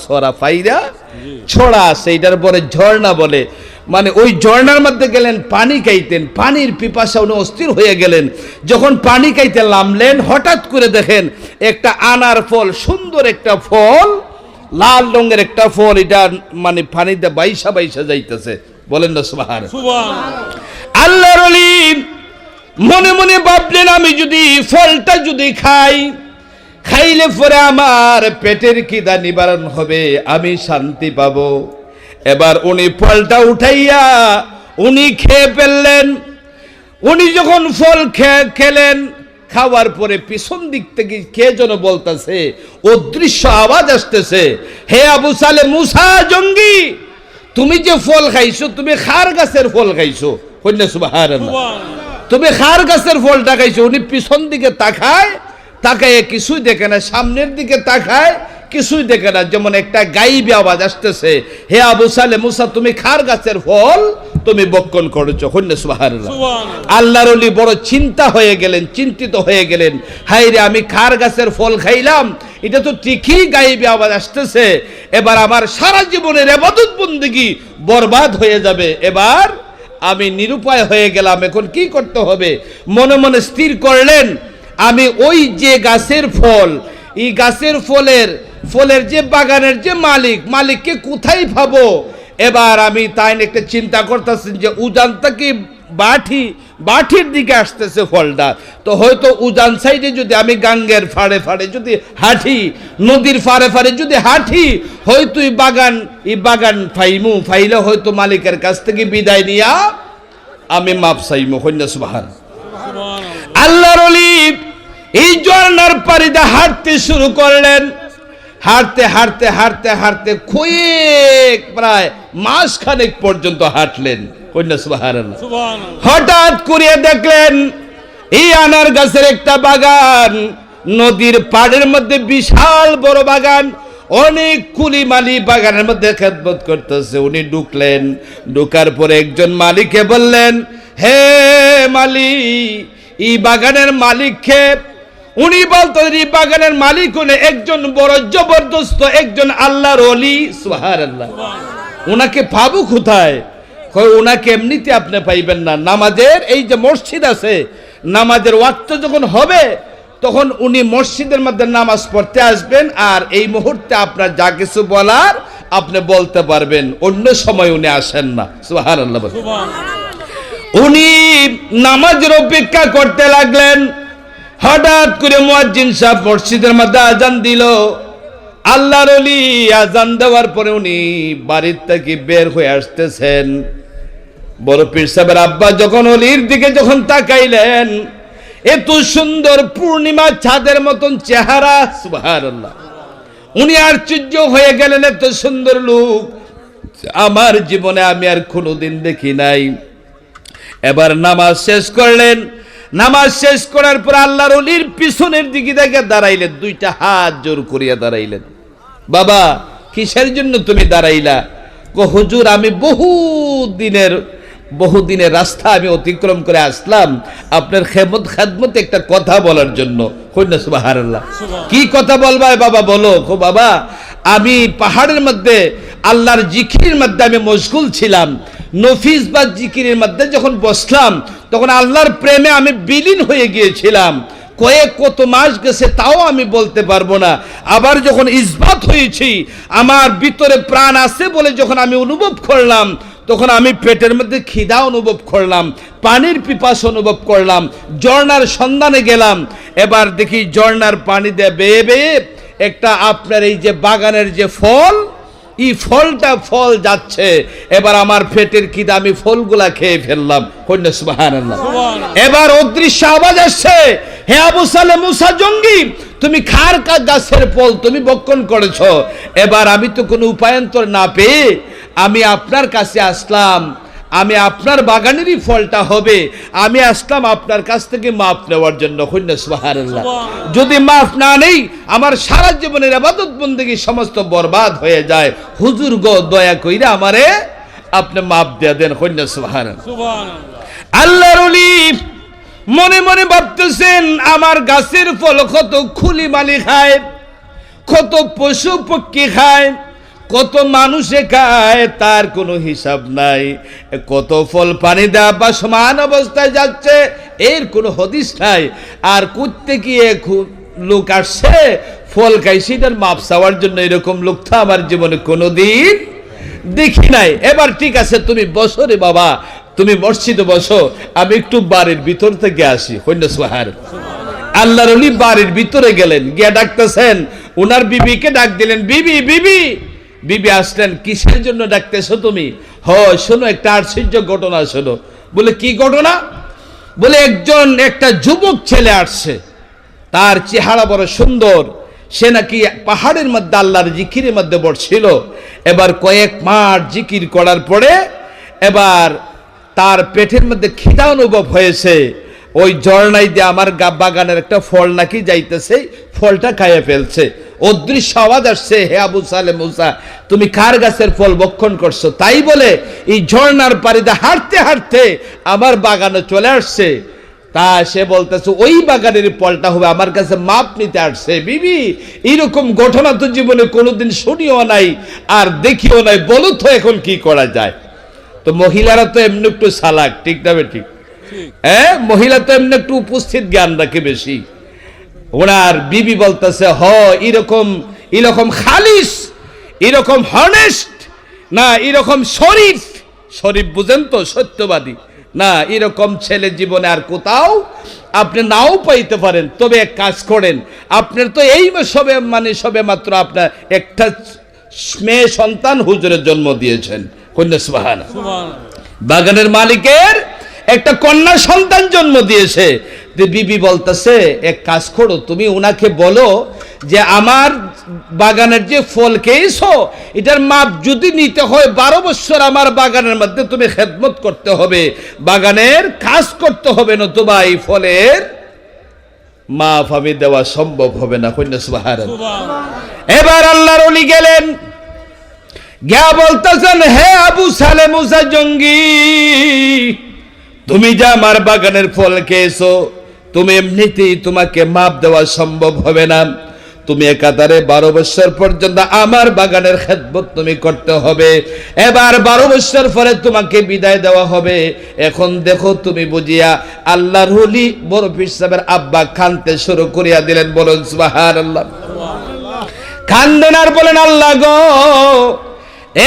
সরা ফাইরা ছড়া আছে, এটার পরে ঝর্ণা বলে। মানে ওই ঝর্ণার মধ্যে গেলেন, পানি খাইতেন, পানির পিপাসা উনি অস্থির হয়ে গেলেন। যখন পানি খাইতে নামলেন, হঠাৎ করে দেখেন একটা আনার ফল, সুন্দর একটা ফল, লাল রঙের একটা ফল, এটা মানে পানিতে বাইসা যাইতেছে। বলেন না সুবহানাল্লাহ। আল্লাহর ওলি মনে মনে ভাবলেন, আমি যদি ফলটা খাইলে পরে আমার পেটের খিদা নিবারণ হবে, আমি শান্তি পাবো। এবার উনি ফলটা উঠাইয়া উনি খেয়ে ফেললেন। উনি যখন ফল খেলেন, খাওয়ার পরে পিছন দিক থেকে কে যেন বলতেছে, অদৃশ্য আওয়াজ আসতেছে, হে আবু সালে মুসা জঙ্গি, তুমি যে ফল খাইছো তুমি খার গাছের ফল খাইছো। কন্যা সুবহানাল্লাহ, তুমি খার গাছের ফলটা খাইছো। উনি পিছন দিকে তাকায় কিছুই দেখে না, সামনের দিকে তাকায় কিছুই দেখে না, যেমন একটা গাইবি আওয়াজ আসতেছে, হে আবু সালে মুসা তুমি খার গাছের ফল তুমি বক্ষণ করেছো। কন্যা সুবহানাল্লাহ। আল্লাহর ওলি বড় চিন্তিত হয়ে গেলেন, হাই রে, আমি খার গাছের ফল খাইলাম, এটা তো ঠিকই গাইবি আওয়াজ আসতেছে, এবার আমার সারা জীবনের ইবাদত বন্দেগী বরবাদ হয়ে যাবে, এবার আমি নিরুপায় হয়ে গেলাম, এখন কি করতে হবে? মনে মনে স্থির করলেন, আমি ওই যে গাছের ফল, এই গাছের ফলের যে বাগানের যে মালিককে কোথায় পাবো? এবার আমি তাই একটা চিন্তা করতেছি যে উজান থেকে বাঠির দিকে আসতেছে ফলটা, তো হয়তো উজান সাইডে যদি আমি গাঙ্গের ফাড়ে যদি হাঁটি, নদীর ফাড়ে যদি হাঁটি, হয়তো এই বাগান ফাইলে হয়তো মালিকের কাছ থেকে বিদায় নিয়া আমি মাপ চাইমু। কন্যা সুবহানাল্লাহ। আল্লাহর ওলি এই ঝর্ণার পাড়িতে হাঁটতে শুরু করলেন। হাঁটতে প্রায় মাসখানেক পর্যন্ত হাঁটলেন। কন্যা সুবহানাল্লাহ। হঠাৎ করে দেখলেন এই আনার গাছের একটা বাগান, নদীর পাড়ের মধ্যে বিশাল বড় বাগান, অনেক কুলি মালি বাগানের মধ্যে খেদমত করতেছে। উনি ঢুকলেন, ঢুকার পরে একজন মালিককে বললেন, হে মালিক, এই বাগানের মালিককে? উনি বলতো এই বাগানের মালিক হলে একজন বড় জবরদস্ত একজন আল্লাহর ওলি। সুবহানাল্লাহ। উনাকে পাবো কোথায়? উনাকে এমনিতে আপনি পাইবেন না, নামাজের এই যে মসজিদ আছে, নামাজের ওয়াক্ত যখন হবে তখন উনি মসজিদের মধ্যে নামাজ পড়তে আসবেন, আর এই মুহূর্তে আপনার যা কিছু বলার আপনি বলতে পারবেন, অন্য সময় উনি আসেন না। সুবহানাল্লাহ। উনি নামাজের অপেক্ষা করতে লাগলেন। হঠাৎ করে মুয়াজ্জিন সাহেব মসজিদের মধ্যে আজান দিল। আল্লাহর ওলি আজান দেওয়ার পরে উনি বাড়ির থেকে বের হয়ে আসতেছেন। বড় পীর সাহেবের আব্বা যখন ওলির দিকে যখন তাকাইলেন, এত সুন্দর পূর্ণিমা চাঁদের মতন চেহারা। সুবহানাল্লাহ। উনি আশ্চর্য হয়ে গেলেন, এত সুন্দর লোক আমার জীবনে আমি আর কোনোদিন দেখি নাই। এবার নামাজ শেষ করলেন। নামাজ শেষ করার পর আল্লাহর ওলির পিছনের দিকে দেখে দাঁড়াইলেন, দুইটা হাত জোর করিয়া দাঁড়াইলেন। বাবা, কিসের জন্য তুমি দাঁড়াইলা? হুজুর, আমি বহুদিনের রাস্তা আমি অতিক্রম করে আসলাম আপনার খেদমত একটা কথা বলার জন্য। কন্যা সুবহানাল্লাহ। কি কথা বলবা বাবা? বলো। বাবা, আমি পাহাড়ের মধ্যে আল্লাহর জিকিরের মধ্যে আমি মশগুল ছিলাম, নফিস বা জিকিরের মধ্যে যখন বসলাম তখন আল্লাহর প্রেমে আমি বিলীন হয়ে গিয়েছিলাম। কত মাস গেছে তাও আমি বলতে পারবো না। আবার যখন ইসবাত হয়েছি, আমার ভিতরে প্রাণ আছে বলে যখন আমি অনুভব করলাম, তখন আমি পেটের মধ্যে খিদা অনুভব করলাম, পানির পিপাসা অনুভব করলাম, ঝর্ণার সন্ধানে গেলাম। এবার দেখি ঝর্ণার পানি দিয়ে বেয়ে বেয়ে একটা আপনার এই যে বাগানের যে ফল, এই ফল যাচ্ছে। এবার আমার পেটের খিদা, আমি ফলগুলা খেয়ে ফেললাম। কন্যা সুবহানাল্লাহ। এবার অদৃশ্য আওয়াজ আসছে, হে আবু সালে মুসা জঙ্গি, তুমি খার গাছের ফল তুমি বক্ষণ করেছো। এবার আমি তো কোনো উপায়ান্তর না পেয়ে আমি আপনার কাছে আসলাম, আমি আপনার বাগানেরই ফলটা হবে, আমি আসলাম আপনার কাছ থেকে মাফ নেওয়ার জন্য। কন্যা সুবহানাল্লাহ। যদি মাফ না নেই আমার সারা জীবনের ইবাদত বন্দেগী সমস্ত বরবাদ হয়ে যায়। হুজুর গো, দয়া কইরা আমারে আপনি মাফ দিয়ে দেন। কন্যা সুবহানাল্লাহ। আল্লাহর ওলি মনে মনে ভাবতেছেন, আমার গাছের ফল কত খুলি মালি খায়, কত পশু পক্ষী খায়, কত মানুষে খায়, তার কোনো হিসাব নাই। কত ফল পানি দেওয়া বা সমান অবস্থায় যাচ্ছে, এর কোনো হদিস নাই। আর করতে গিয়ে লোক আসছে ফল খাই, সেটার মাপ চাওয়ার জন্য এরকম লোক তো আমার জীবনে কোনোদিন দেখি নাই। এবার ঠিক আছে, তুমি বসো রে বাবা, তুমি মসজিদে বসো, আমি একটু বাড়ির ভিতর থেকে আসি। কন্যা সুবহানাল্লাহ। আল্লাহর ওলি বাড়ির ভিতরে গেলেন, গিয়ে ডাকতেছেন, উনার বিবিকে ডাক দিলেন, বিবি, বিবি আসলেন, কিসের জন্য ডাকতেছো তুমি? শোনো, একটা আশ্চর্য ঘটনা শোনো। বলে কি ঘটনা? বলে একটা যুবক ছেলে আসছে, তার চেহারা বড় সুন্দর, সে নাকি পাহাড়ের মধ্যে আল্লাহর জিকিরের মধ্যে বসছিল। এবার কয়েক মাস জিকির করার পরে এবার তার পেটের মধ্যে খিদা অনুভব হয়েছে। ওই ঝর্ণায় দিয়ে আমার বাগানের একটা ফল নাকি যাইতেছে, ফলটা খাইয়ে ফেলছে। অদৃশ্য আওয়াজ আসছে, হে আবু সালে মুসা, তুমি কার গাছের ফল ভক্ষণ করছো? তাই বলে এই ঝর্ণার পাড়িতে হাঁটতে হাঁটতে আমার বাগানে চলে আসছে। তা সে বলতেছে ওই বাগানের ফলটা হবে, আমার কাছে মাপ নিতে আসছে। বিবি, এইরকম ঘটনা তো জীবনে কোনোদিন শুনিও নাই আর দেখিও নাই, বলো তো এখন কি করা যায়? তো মহিলারা তো এমনি একটু চালাক, ঠিক না ঠিক? মহিলা তো এমনি একটু উপস্থিত জ্ঞান রাখে বেশি। ওনার বিবি বলতেছে, এরকম খালিস, এরকম হনেস্ট না, এরকম শরীফ বুঝেন তো, সত্যবাদী না, এরকম ছেলে জীবনে আর কোথাও আপনি নাও পাইতে পারেন। তবে এক কাজ করেন, আপনার তো এই সবে মাত্র আপনার একটা মেয়ে সন্তান হুজুরের জন্ম দিয়েছেন, কন্যা সুবহানাল্লাহ। বাগানের মালিকের একটা কন্যা সন্তান জন্ম দিয়েছে। বিবি বলতেছে, এক কাজ করো, তুমি ওনাকে বলো যে আমার বাগানের যে ফল খেয়েছো এটার মাপ যদি নিতে হয় 12 বছর আমার বাগানের মধ্যে তুমি খেদমত করতে হবে, বাগানের কাজ করতে হবে, নতুবা এই ফলের মাপ আমি দেওয়া সম্ভব হবে না। কন্যা সুবহানাল্লাহ। এবার আল্লাহর ওলি গেলেন, গিয়া বলতেছেন, হে আবু সালে মুসা জঙ্গি, তুমি যা আমার বাগানের ফল খেয়েছো, তুমি এমনিতেই তোমাকে মাপ দেওয়া সম্ভব হবে না। তুমি একাধারে 12 বছর পর্যন্ত আমার বাগানের খেদমত তুমি করতে হবে। এবার 12 বছর পরে তোমাকে বিদায় দেওয়া হবে। এখন দেখো তুমি বুঝিয়া। আল্লাহর ওলি বড় পীর সাহেবের আব্বা কাঁদতে শুরু করিয়া দিলেন। বলুন সুবহানাল্লাহ। কান্দেন আর বলেন, আল্লাহ গো,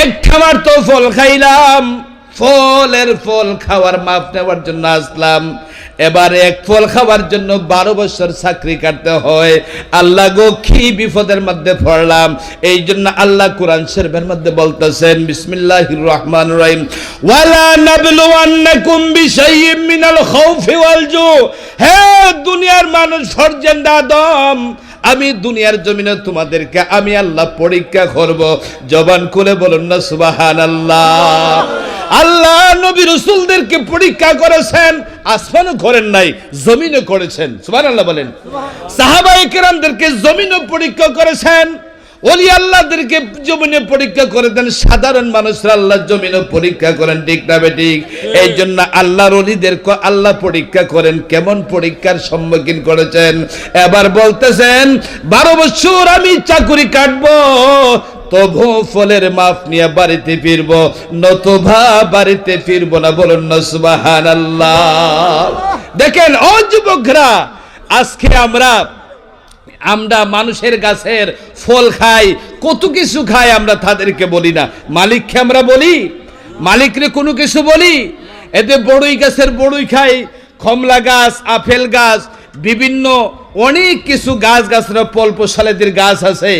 এক খামার তো ফল খাইলাম, ফল খাওয়ার মাপ নেওয়ার জন্য আসলাম, এবার এক ফল খাওয়ার জন্য 12 বছর চাকরি কাটতে হয়। আল্লাহ গো, কি বিপদের মধ্যে পড়লাম। এই জন্য আল্লাহ কোরআন শরীফের মধ্যে বলতেছেন, বিসমিল্লাহির রহমানির রহিম, ওয়ালা নাবলুওয়ান্নাকুম বিশাইইম মিনাল খাউফি ওয়াল জু। হে দুনিয়ার মানুষ, সর্জেন আদম, আমি দুনিয়ার জমিনে তোমাদেরকে আমি আল্লাহ পরীক্ষা করব। জবান খুলে বলুন না সুবহানাল্লাহ। আল্লাহ নবী রাসূলদেরকে পরীক্ষা করেছেন, আসমানে করেন নাই, জমিনে করেছেন। সুবহানাল্লাহ বলেন। সাহাবায়ে কেরামদেরকে জমিনে পরীক্ষা করেছেন, ওলি আল্লাহদেরকে জমিনে পরীক্ষা করে দেন, সাধারণ মানুষরা আল্লাহ জমিনে পরীক্ষা করেন, ঠিক না বেঠিক? এই জন্য আল্লাহর ওলিদেরকে আল্লাহ পরীক্ষা করেন। কেমন পরীক্ষার সম্মুখীন করেছেন? এবার বলতেছেন, 12 বছর আমি চাকরি কাটবো, তবু ফলের মাপ নিয়ে বাড়িতে ফিরবো, নতুবা বাড়িতে ফিরবো না। বলুন না সুবহানাল্লাহ। দেখেন ও যুবকরা, আজকে আমরা মানুষের গাছের ফল খাই, কত কিছু খাই, আমরা তাদেরকে বলি না। মালিককে আমরা বলি, মালিকরে কোনো কিছু বলি। এতে বড়ই গাছের বড়ই খাই, কমলা গাছ, আপেল গাছ, বিভিন্ন অনেক কিছু গাছরা ফলপশালাদের গাছ আছে,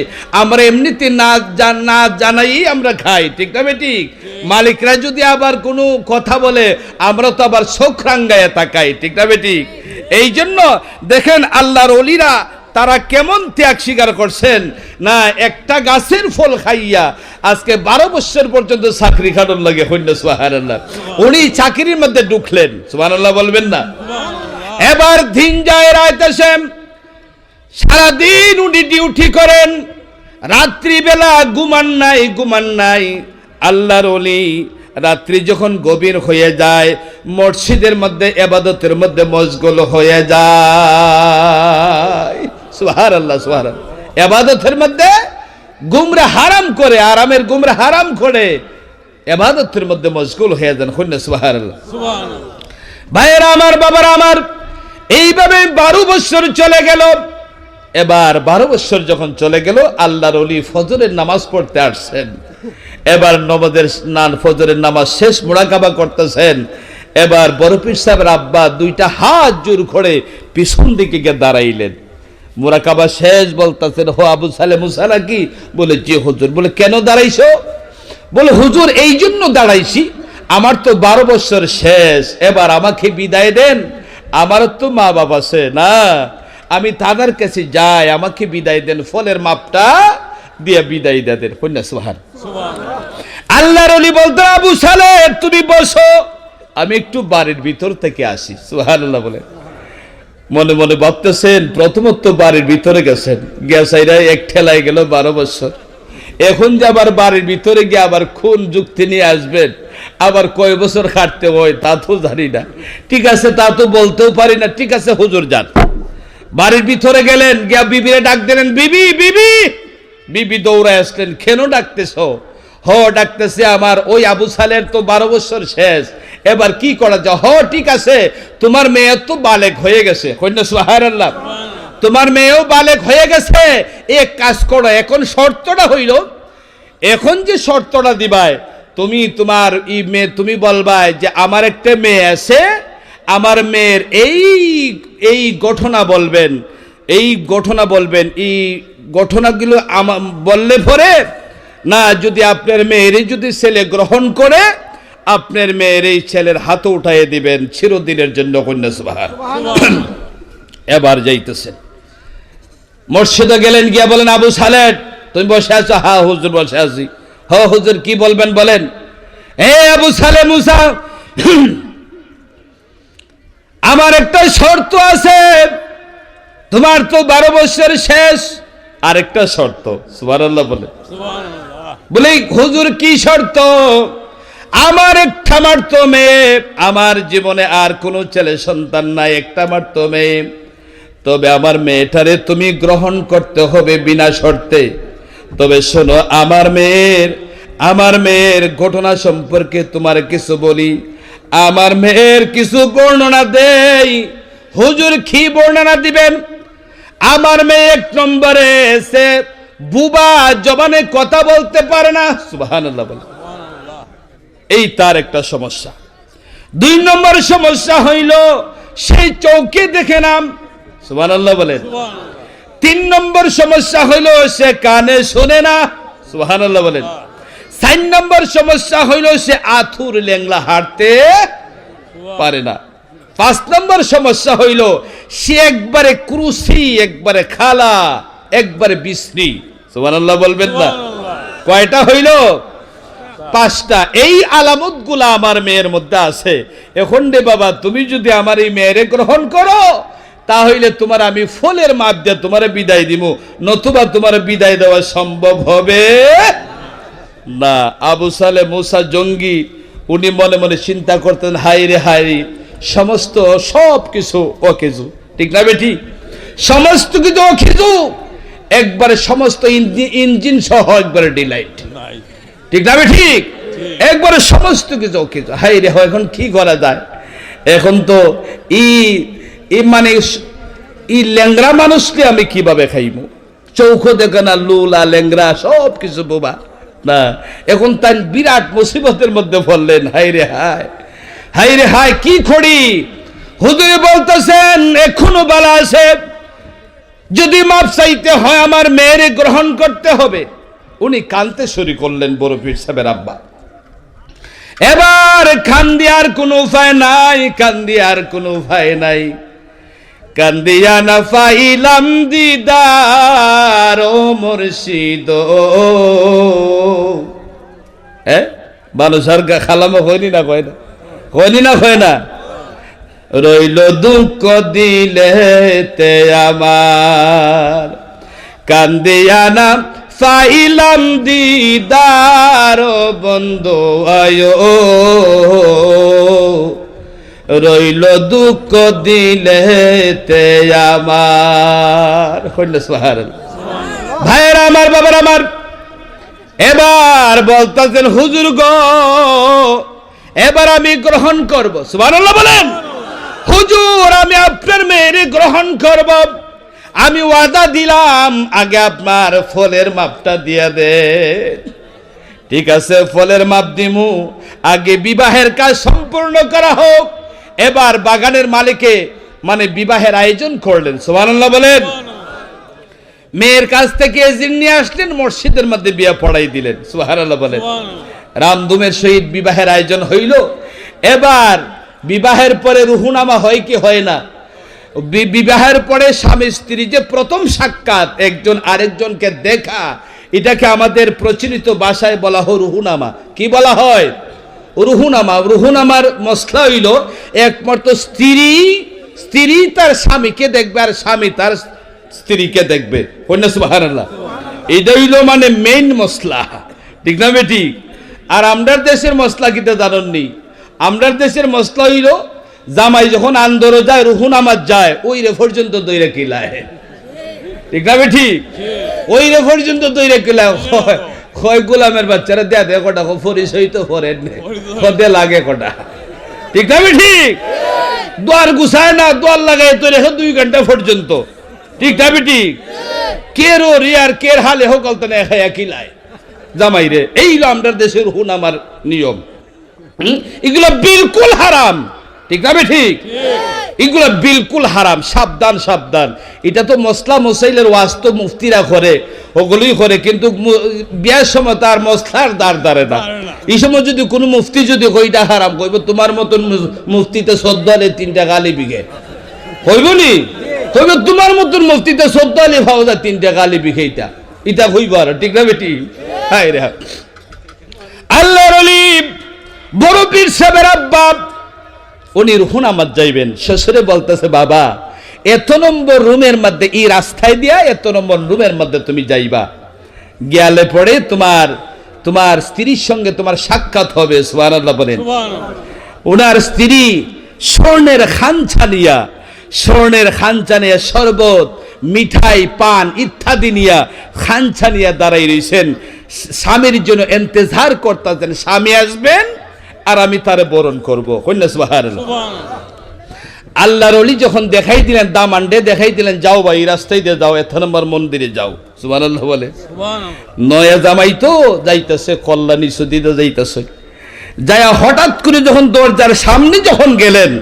আমরা এমনিতে না জানাই আমরা খাই, ঠিক না বেঠিক? মালিকরা যদি আবার কোনো কথা বলে আমরা তো আবার চোখ রাঙ্গায় তাকাই, ঠিক না বেঠিক? এই জন্য দেখেন আল্লাহর ওলিরা তারা কেমন ত্যাগ স্বীকার করছেন না, একটা গাছের ফল খাইয়া আজকে 12 বছর পর্যন্ত চাকরি খাটন লাগে। সুবহানাল্লাহ। উনি চাকরির মধ্যে ঢুকলেন, সুবহানাল্লাহ বলবেন না? এবার দিন যায়, রাত আসে, সারাদিন উনি ডিউটি করেন, রাত্রিবেলা ঘুমান নাই। আল্লাহর ওলি রাত্রি যখন গভীর হয়ে যায়, মসজিদের মধ্যে ইবাদতের মধ্যে মশগুল হয়ে যায়। সুবহানাল্লাহ, সুবহানাল্লাহ। ইবাদতের মধ্যে গুমরা হারাম করে, আরামের গুমরা হারাম করে ইবাদতের মধ্যে মশগুল হয়ে যান। সুবহানাল্লাহ, সুবহানাল্লাহ। ভাইয়েরা আমার, বাবারা আমার, এইভাবে 12 বছর চলে গেল। এবার 12 বছর যখন চলে গেল, আল্লাহর ওলি ফজরের নামাজ পড়তে আসছেন। এবার নমাজের স্নান, ফজরের নামাজ শেষ, মুরাকাবা করতেছেন। এবার বড় পীর সাহেবের আব্বা 2টা হাত জোর করে পিছন দিকে গিয়ে দাঁড়াইলেন। মুরাকাবা শেষ, বলতেছেন হো আবু সালে মুসা নাকি? বলে জি হুজুর। বলে কেন দাঁড়াইছো? বলে হুজুর এই জন্য দাঁড়াইছি, আমার তো 12 বছর শেষ, এবার আমাকে বিদায় দেন, আমার তো মা বাবা আছে না, আমি তাদের কাছে যাই, আমাকে বিদায় দেন, ফলের মাপটা দিয়ে বিদায় দেন। কন্যা সুবহান। আল্লাহর ওলি বলতো আবু সালে তুমি বসো, আমি একটু বাড়ির ভিতর থেকে আসি। সুবহানাল্লাহ বলে মনে মনে ভাবতেছেন, প্রথমত বাড়ির ভিতরে গেছেন, গ্যাসাইরা এক ঠেলায় গেল 12 বছর, এখন যে আবার বাড়ির ভিতরে গিয়ে আবার কোন যুক্তি নিয়ে আসবেন, আবার কয় বছর খাটতে হয় তা তো জানি না। ঠিক আছে, তা তো বলতেও পারি না। ঠিক আছে হুজুর যান। বাড়ির ভিতরে গেলেন, গিয়া বিবিরে ডাক দিলেন, বিবি বিবি। বিবি দৌড়ায় আসলেন, কেন ডাকতেছ? হ ডাকতেছে আমার ওই আবু সালের তো 12 বছর শেষ, এবার কি করা যায়? হ ঠিক আছে, তোমার মেয়ে তো বালেক হয়ে গেছে। কন্যা সুবহানাল্লাহ। তোমার মেয়েও বালেক হয়ে গেছে, এক কাজ করো, এখন শর্তটা হইল, এখন যে শর্তটা দিবাই তুমি, তোমার মেয়ে তুমি বলবাই যে আমার একটা মেয়ে আছে, আমার মেয়ের এই ঘটনা বলবেন, এই ঘটনা বলবেন, এই ঘটনাগুলো বললে পরে না, যদি আপনার মেয়ের যদি ছেলে গ্রহণ করে, আপনার মেয়ের এই ছেলের হাতে উঠাইয়ে দিবেন চিরদিনের জন্য। কন্যা সুবহানাল্লাহ। এবার যাইতেছেন, মসজিদে গেলেন, গিয়া বলেন আবু সালেহ তুমি বসে আছো? হ্যাঁ হুজুর বসে আছি। হ হুজুর কি বলবেন বলেন। এ আবু সালেহ মুসা, আমার একটা শর্ত আছে, তোমার তো 12 বছর শেষ, আরেকটা শর্ত। সুবহানাল্লাহ বলে। বলে হুজুর কি শর্ত? আমার একটা মাত্র মেয়ে, আমার জীবনে আর কোনো ছেলে সন্তান নাই, একটা মাত্র মেয়ে, তবে আমার মেয়েটারে তুমি গ্রহণ করতে হবে বিনা শর্তে। তবে শোনো, আমার মেয়ের ঘটনা সম্পর্কে তোমার কিছু বলি, আমার মেয়ের কিছু বর্ণনা দেই। হুজুর কি বর্ণনা দিবেন? আমার মেয়ে 1 নম্বরে সে বুবা, জবানে কথা বলতে পারে না। সুবহানাল্লাহ বলে, এই তার একটা সমস্যা। 2 নম্বর সমস্যা হইল সেই চৌকি দেখে নাম। সুবহানাল্লাহ বলেন। 3 নম্বর সমস্যা হইল সে কানে শোনে না। সুবহানাল্লাহ বলেন। 4 নম্বর সমস্যা হইল সে আথুর লেংলা হাঁটতে পারে না। 5 নম্বর সমস্যা হইল সে একবারে ক্রুসি, একবারে খালা, একবারে বিশ্রী। সুবহানাল্লাহ বলবেন না? কয়টা হইল? 5টা। এই আলামত গুলা আমার মেয়ের মধ্যে আছে। এখন রে বাবা, তুমি যদি আমার এই মেয়েরে গ্রহণ করো, তাহলে তোমার আমি ফলের মাপ দিয়ে তোমার বিদায় দিব, নতুবা তোমার বিদায় দেওয়া সম্ভব হবে না। আবু সালে মুসা জঙ্গি, উনি মনে মনে চিন্তা করতেন, হাই রে হাই, সমস্ত সব কিছু অকেজু। ঠিক না বেটি? সমস্ত কিছু অকেজু, একবারে সমস্ত ইঞ্জিন সহ একবারে ডিলাইট। ঠিক না ঠিক? একবারে সমস্ত কিছু অকেজু। হাই রে, এখন কি করা যায়? এখন তো মানে ল্যাংরা মানুষকে আমি কিভাবে খাইব? চৌখো দেখে না, লুলা ল্যাংরা সব কিছু বোবা না। এখন তাই বিরাট মুসিবতের মধ্যে পড়লেন। হাই রে হাই, হাই রে হাই, কি করি? হুজুর বলতেছেন এখনো বালা আছে, যদি মাপ চাইতে হয় আমার মেয়েরে গ্রহণ করতে হবে। উনি কানতে শুরু করলেন, বড় পীর সাহেবের আব্বা। এবার কান্দি আর কোনো উপায় নাই, কান্দি আর কোনো উপায় নাই, কান্দিয়া না পাইলাম দিদার ও মুর্শিদ। মানুষ আর খালামো হয়নি না, কয় না, হয়নি না, কয় না। রইল দুঃখ দিলেতে আমার, কান্দিয়া না পাইলাম দিদার বন্ধু আয়ো, রইল দুঃখ দিলেতে আমার। ভাইয়ের আমার, বাবার আমার, এবার বলতেছেন হুজুর গো, এবার আমি গ্রহণ করব। সুবহানাল্লাহ বলেন। হুজুর আমি আপনার মেয়েরে গ্রহণ করব, আমি ওয়াদা দিলাম, আগে আপনার ফলের মাপটা দিয়া দেন। ঠিক আছে, ফলের মাপ দিমু, আগে বিবাহের কাজ সম্পূর্ণ করা হোক। এবার বাগানের মালিকে মানে বিবাহের আয়োজন করলেন। সুবহানাল্লাহ বলেন। মেয়ের কাছ থেকে এজিন নিয়ে আসলেন, মসজিদের মধ্যে বিয়ে পড়াই দিলেন। সুবহানাল্লাহ বলেন। রামধুমের সহিত বিবাহের আয়োজন হইল। এবার বিবাহের পরে রুহুনামা হয় কি হয় না? বিবাহের পরে স্বামী স্ত্রী যে প্রথম সাক্ষাৎ, একজন আরেকজনকে দেখা, এটাকে আমাদের প্রচলিত ভাষায় বলা হয় রুহুনামা। কি বলা হয়? রুহুনামা। রুহুনামার মশলা হইল একমাত্র স্ত্রী তার স্বামীকে দেখবে আর স্বামী তার স্ত্রীকে দেখবে। সুবহানাল্লাহ। এটা হইল মানে মেইন মশলা, ঠিক না বেটি? আর আমরার দেশের মশলা কিতে জানেননি? আমরার দেশের মশলা হইল জামাই যখন আন্দোলন যায়, রুহুনামাজ যায়, ওই রে পর্যন্ত দইরে কিলায়, ঠিক না বেটি? ওই রে পর্যন্ত দইরে কিলায়। হয় গোলামের বাচ্চারা দেয়া দেয় কটা, পরিচয় তো করেন দে লাগে কটা, ঠিক না বেটি? দোয়ার গুছায় না, দোয়ার লাগায় তো রেখে 2 ঘন্টা পর্যন্ত, ঠিক না বেটি? কের ও রিয়ার কের হালে হোক না খায়া কিলায় জামাই রে। এই আমাদের দেশের রুহুনামার নিয়ম। এগুলো বিলকুল হারাম, ঠিক না ঠিক? এগুলো বিলকুল হারাম। সাবধান সাবধান। এটা তো মসলা মসাইলের ওয়াজ তো মুফতিরা করে, ওগুলোই করে, কিন্তু বিয়ার সময় তার মশলার দাঁড় দাঁড়ে না। এই সময় যদি কোনো মুফতি যদি কইটা হারাম কইব, তোমার মতন মুফতিতে 14 আলে 3টা গালি বিঘে কইব নি? কইব তোমার মতন মুফতিতে 14 আলে পাওয়া যায় 3টা গালি বিঘে। এটা কইব আর, ঠিক না বেটি? হায় রে আল্লাহর ওলি বড় পীর সাহেবের আব্বা, উনি রুহুনামাজ যাইবেন। শ্বশুরে বলতেছে, বাবা এত নম্বর রুমের মধ্যে, এই রাস্তায় দিয়া এত নম্বর রুমের মধ্যে তুমি যাইবা, গেলে পরে তোমার স্ত্রীর সঙ্গে তোমার সাক্ষাৎ হবে। সুবহানাল্লাহ বলেন। ওনার স্ত্রী স্বর্ণের খাঞ্চা নিয়া শরবত, মিঠাই, পান ইত্যাদি নিয়া খাঞ্চা নিয়া দাঁড়াই রয়েছেন। স্বামীর জন্য ইন্তজার করতেছেন, স্বামী আসবেন আর আমি তারে বরণ করবো। সুবহানাল্লাহ। আল্লাহর ওলি যখন দেখাই দিলেন, দামান্ডে দেখাই দিলেন, যাও ভাই রাস্তায় দিয়ে যাও, 1 নম্বর মন্দিরে যাও। সুবহানাল্লাহ বলে। নয়া জামাই তো যাইতেছে, কল্যাণী সুদিতে যাইতেছে, যায় হঠাৎ করে যখন দরজার সামনে যখন গেলেন,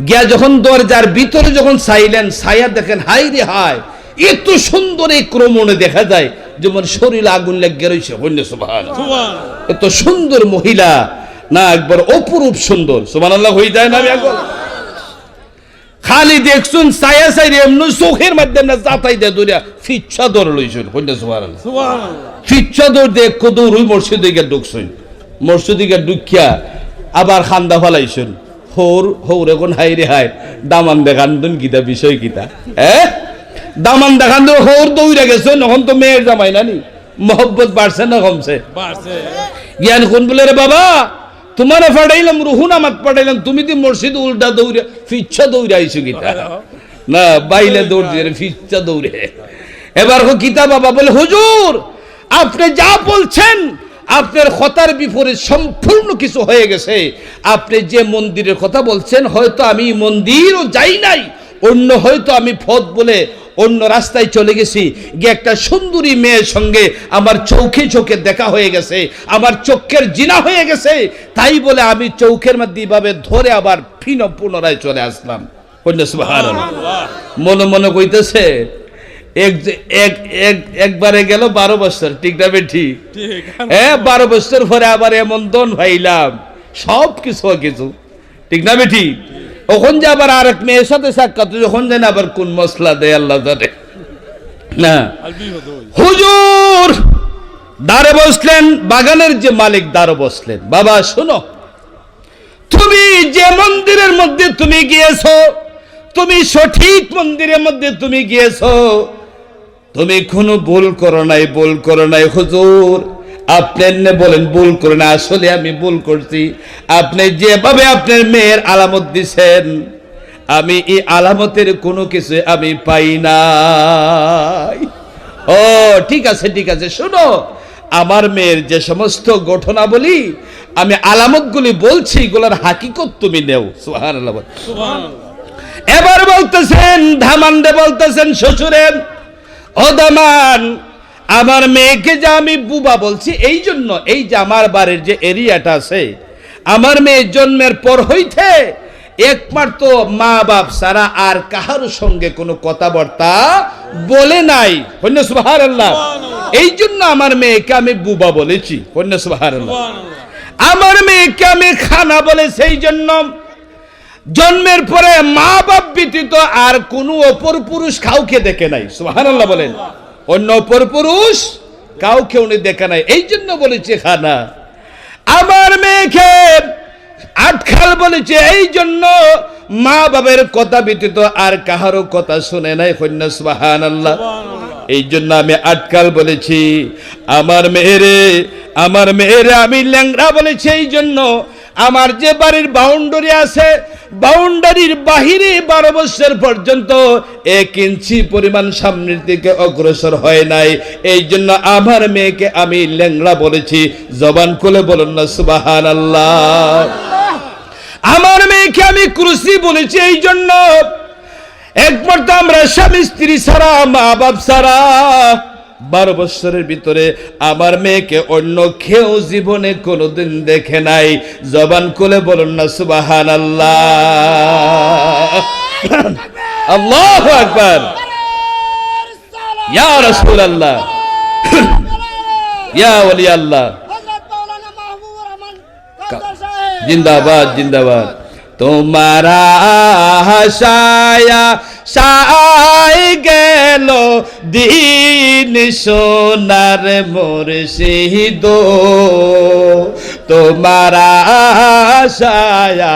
গিয়া যখন দরজার ভিতরে যখন চাইলেন, ছায়া দেখেন, হাই রে হায়, এত সুন্দর এই ক্রমণে দেখা যায় যেমন শরীর আগুন লেগে রয়েছে। সুবহানাল্লাহ। এত সুন্দর মহিলা না, একবার অপরূপ সুন্দর। সুবহানাল্লাহ হয়ে যায় না? একবার খালি দেখছুন ছায়া চাইরে এমনি চোখের মাধ্যমে না যাতাই দে দৌড়া ফিচ্ছা দৌড় লইছুন। সুবহানাল্লাহ। ফিচ্ছা দৌড় দেখ দৌড় মসজিদে গিয়ে ঢুকছুন, মসজিদে গিয়ে ঢুকিয়া আবার খান্দা ফেলাইছুন। হৌর এখন হাই রে হায়, দামান দেখান গীতা বিষয় গীতা, হ্যাঁ দামান দেখান হৌর দৌড়ে গেছে। এখন তো মেয়ের জামাই নানি, মহব্বত বাড়ছে না কমছে? জ্ঞান কোন বলে, রে বাবা তোমারে পাঠাইলাম, রুহুনামাজ পাঠাইলাম, তুমি তো মসজিদ উল্টা দৌড়ে ফিচ্ছা দৌড়ে আইছো গীতা না, বাইলে দৌড় দিয়ে ফিচ্ছা দৌড়ে। এবার গীতা বাবা বলে, হুজুর আপনি যা বলছেন আপনার কথার বিপরীত সম্পূর্ণ কিছু হয়ে গেছে। আপনি যে মন্দিরের কথা বলছেন, হয়তো আমি মন্দিরও যাই নাই, অন্য হয়তো আমি পথ বলে অন্য রাস্তায় চলে গেছি, গিয়ে একটা সুন্দরী মেয়ের সঙ্গে আমার চোখে দেখা হয়ে গেছে, আমার চোখের জিনা হয়ে গেছে, তাই বলে আমি চোখের মধ্যে এইভাবে ধরে আবার পুনরায় চলে আসলাম। সুবহানাল্লাহ। মনে মনে কইতেছে, একবারে গেল 12 বছর, ঠিক না বেঠি? 12 বছর পরে আবার এমন দন ভাইলাম, সব কিছু, ঠিক না বেঠি? ওখান যে আবার আর এক মেয়ের সাথে সাক্ষাৎ, যখন যেন আবার কোন মশলা দেয় আল্লাহ জানে না। হুজুর দ্বারে বসলেন, বাগানের যে মালিক দ্বারে বসলেন, বাবা শোনো, তুমি যে মন্দিরের মধ্যে তুমি গিয়েছো, তুমি সঠিক মন্দিরের মধ্যে তুমি গিয়েছো, তুমি কোনো ভুল করো নাই হুজুর। আপনি বলেন ভুল করে না, আসলে আমি ভুল করছি। আপনি যেভাবে আপনার মেয়ের আলামত দিছেন, আমি এই আলামতের কোনো কিছু আমি পাই নাই। ও ঠিক আছে, শোনো, আমার মেয়ের যে সমস্ত ঘটনা বলি, আমি আলামতগুলি বলছি, এগুলোর হাকিকত তুমি নেও। সুবহানাল্লাহ। এবার বলতেছেন, ধামান্ডে বলতেছেন শ্বশুরের, ও দামান, আমার মেয়েকে যে আমি বুবা বলছি এই জন্য, এই যে আমার বাড়ির যে এরিয়াটা আছে, আমার মেয়ে জন্মের পর হইতে একমাত্র মা বাপ ছাড়া আর কাহার সঙ্গে কোনো কথাবার্তা বলে নাই। কন্যা সুবহানাল্লাহ। এই জন্য আমার মেয়েকে আমি বুবা বলেছি। কন্যা সুবহানাল্লাহ। আমার মেয়েকে আমি খানা বলে সেই জন্য জন্মের পরে মা বাপ ব্যতীত আর কোনো অপর পুরুষ কাউকে দেখে নাই। সুবহানাল্লাহ বলেন। অন্য অপর পুরুষ কাউকে উনি দেখে নাই, এই জন্য বলেছে খানা। আমার মেয়েকে আটখাল বলেছে এই জন্য মা বাবার কথা ব্যতীত আর কাহারও কথা শুনে নাই। কন্যা সুবহানাল্লাহ। এই জন্য আমি আটকাল বলেছি। আমার মেয়েরে আমি ল্যাংড়া বলেছি এই জন্য আমার যে বাড়ির বাউন্ডারি আছে, বাউন্ডারির বাহিরে 12 বছর পর্যন্ত 1 ইঞ্চি পরিমাণ সামনের দিকে অগ্রসর হয় নাই। এই জন্য আমার মেয়েকে আমি ল্যাংড়া বলেছি। জবান খুলে বলুন না সুবহানাল্লাহ। আমার মেয়েকে আমি কুরসি বলেছি এই জন্য একমাত্র আমরা স্বামী স্ত্রী ছাড়া মা বাপ ছাড়া 12 বছরের ভিতরে আমার মেয়েকে অন্য কেউ জীবনে কোনোদিন দেখে নাই। জবান খুলে বলুন না সুবহানাল্লাহ। আল্লাহু আকবার। ইয়া রাসূলুল্লাহ, ইয়া ওলি আল্লাহ, জিন্দাবাদ জিন্দাবাদ। তোমারা হাসায়া সাই গেল দিন সোনার মুর্শিদ, তোমারা হাসায়া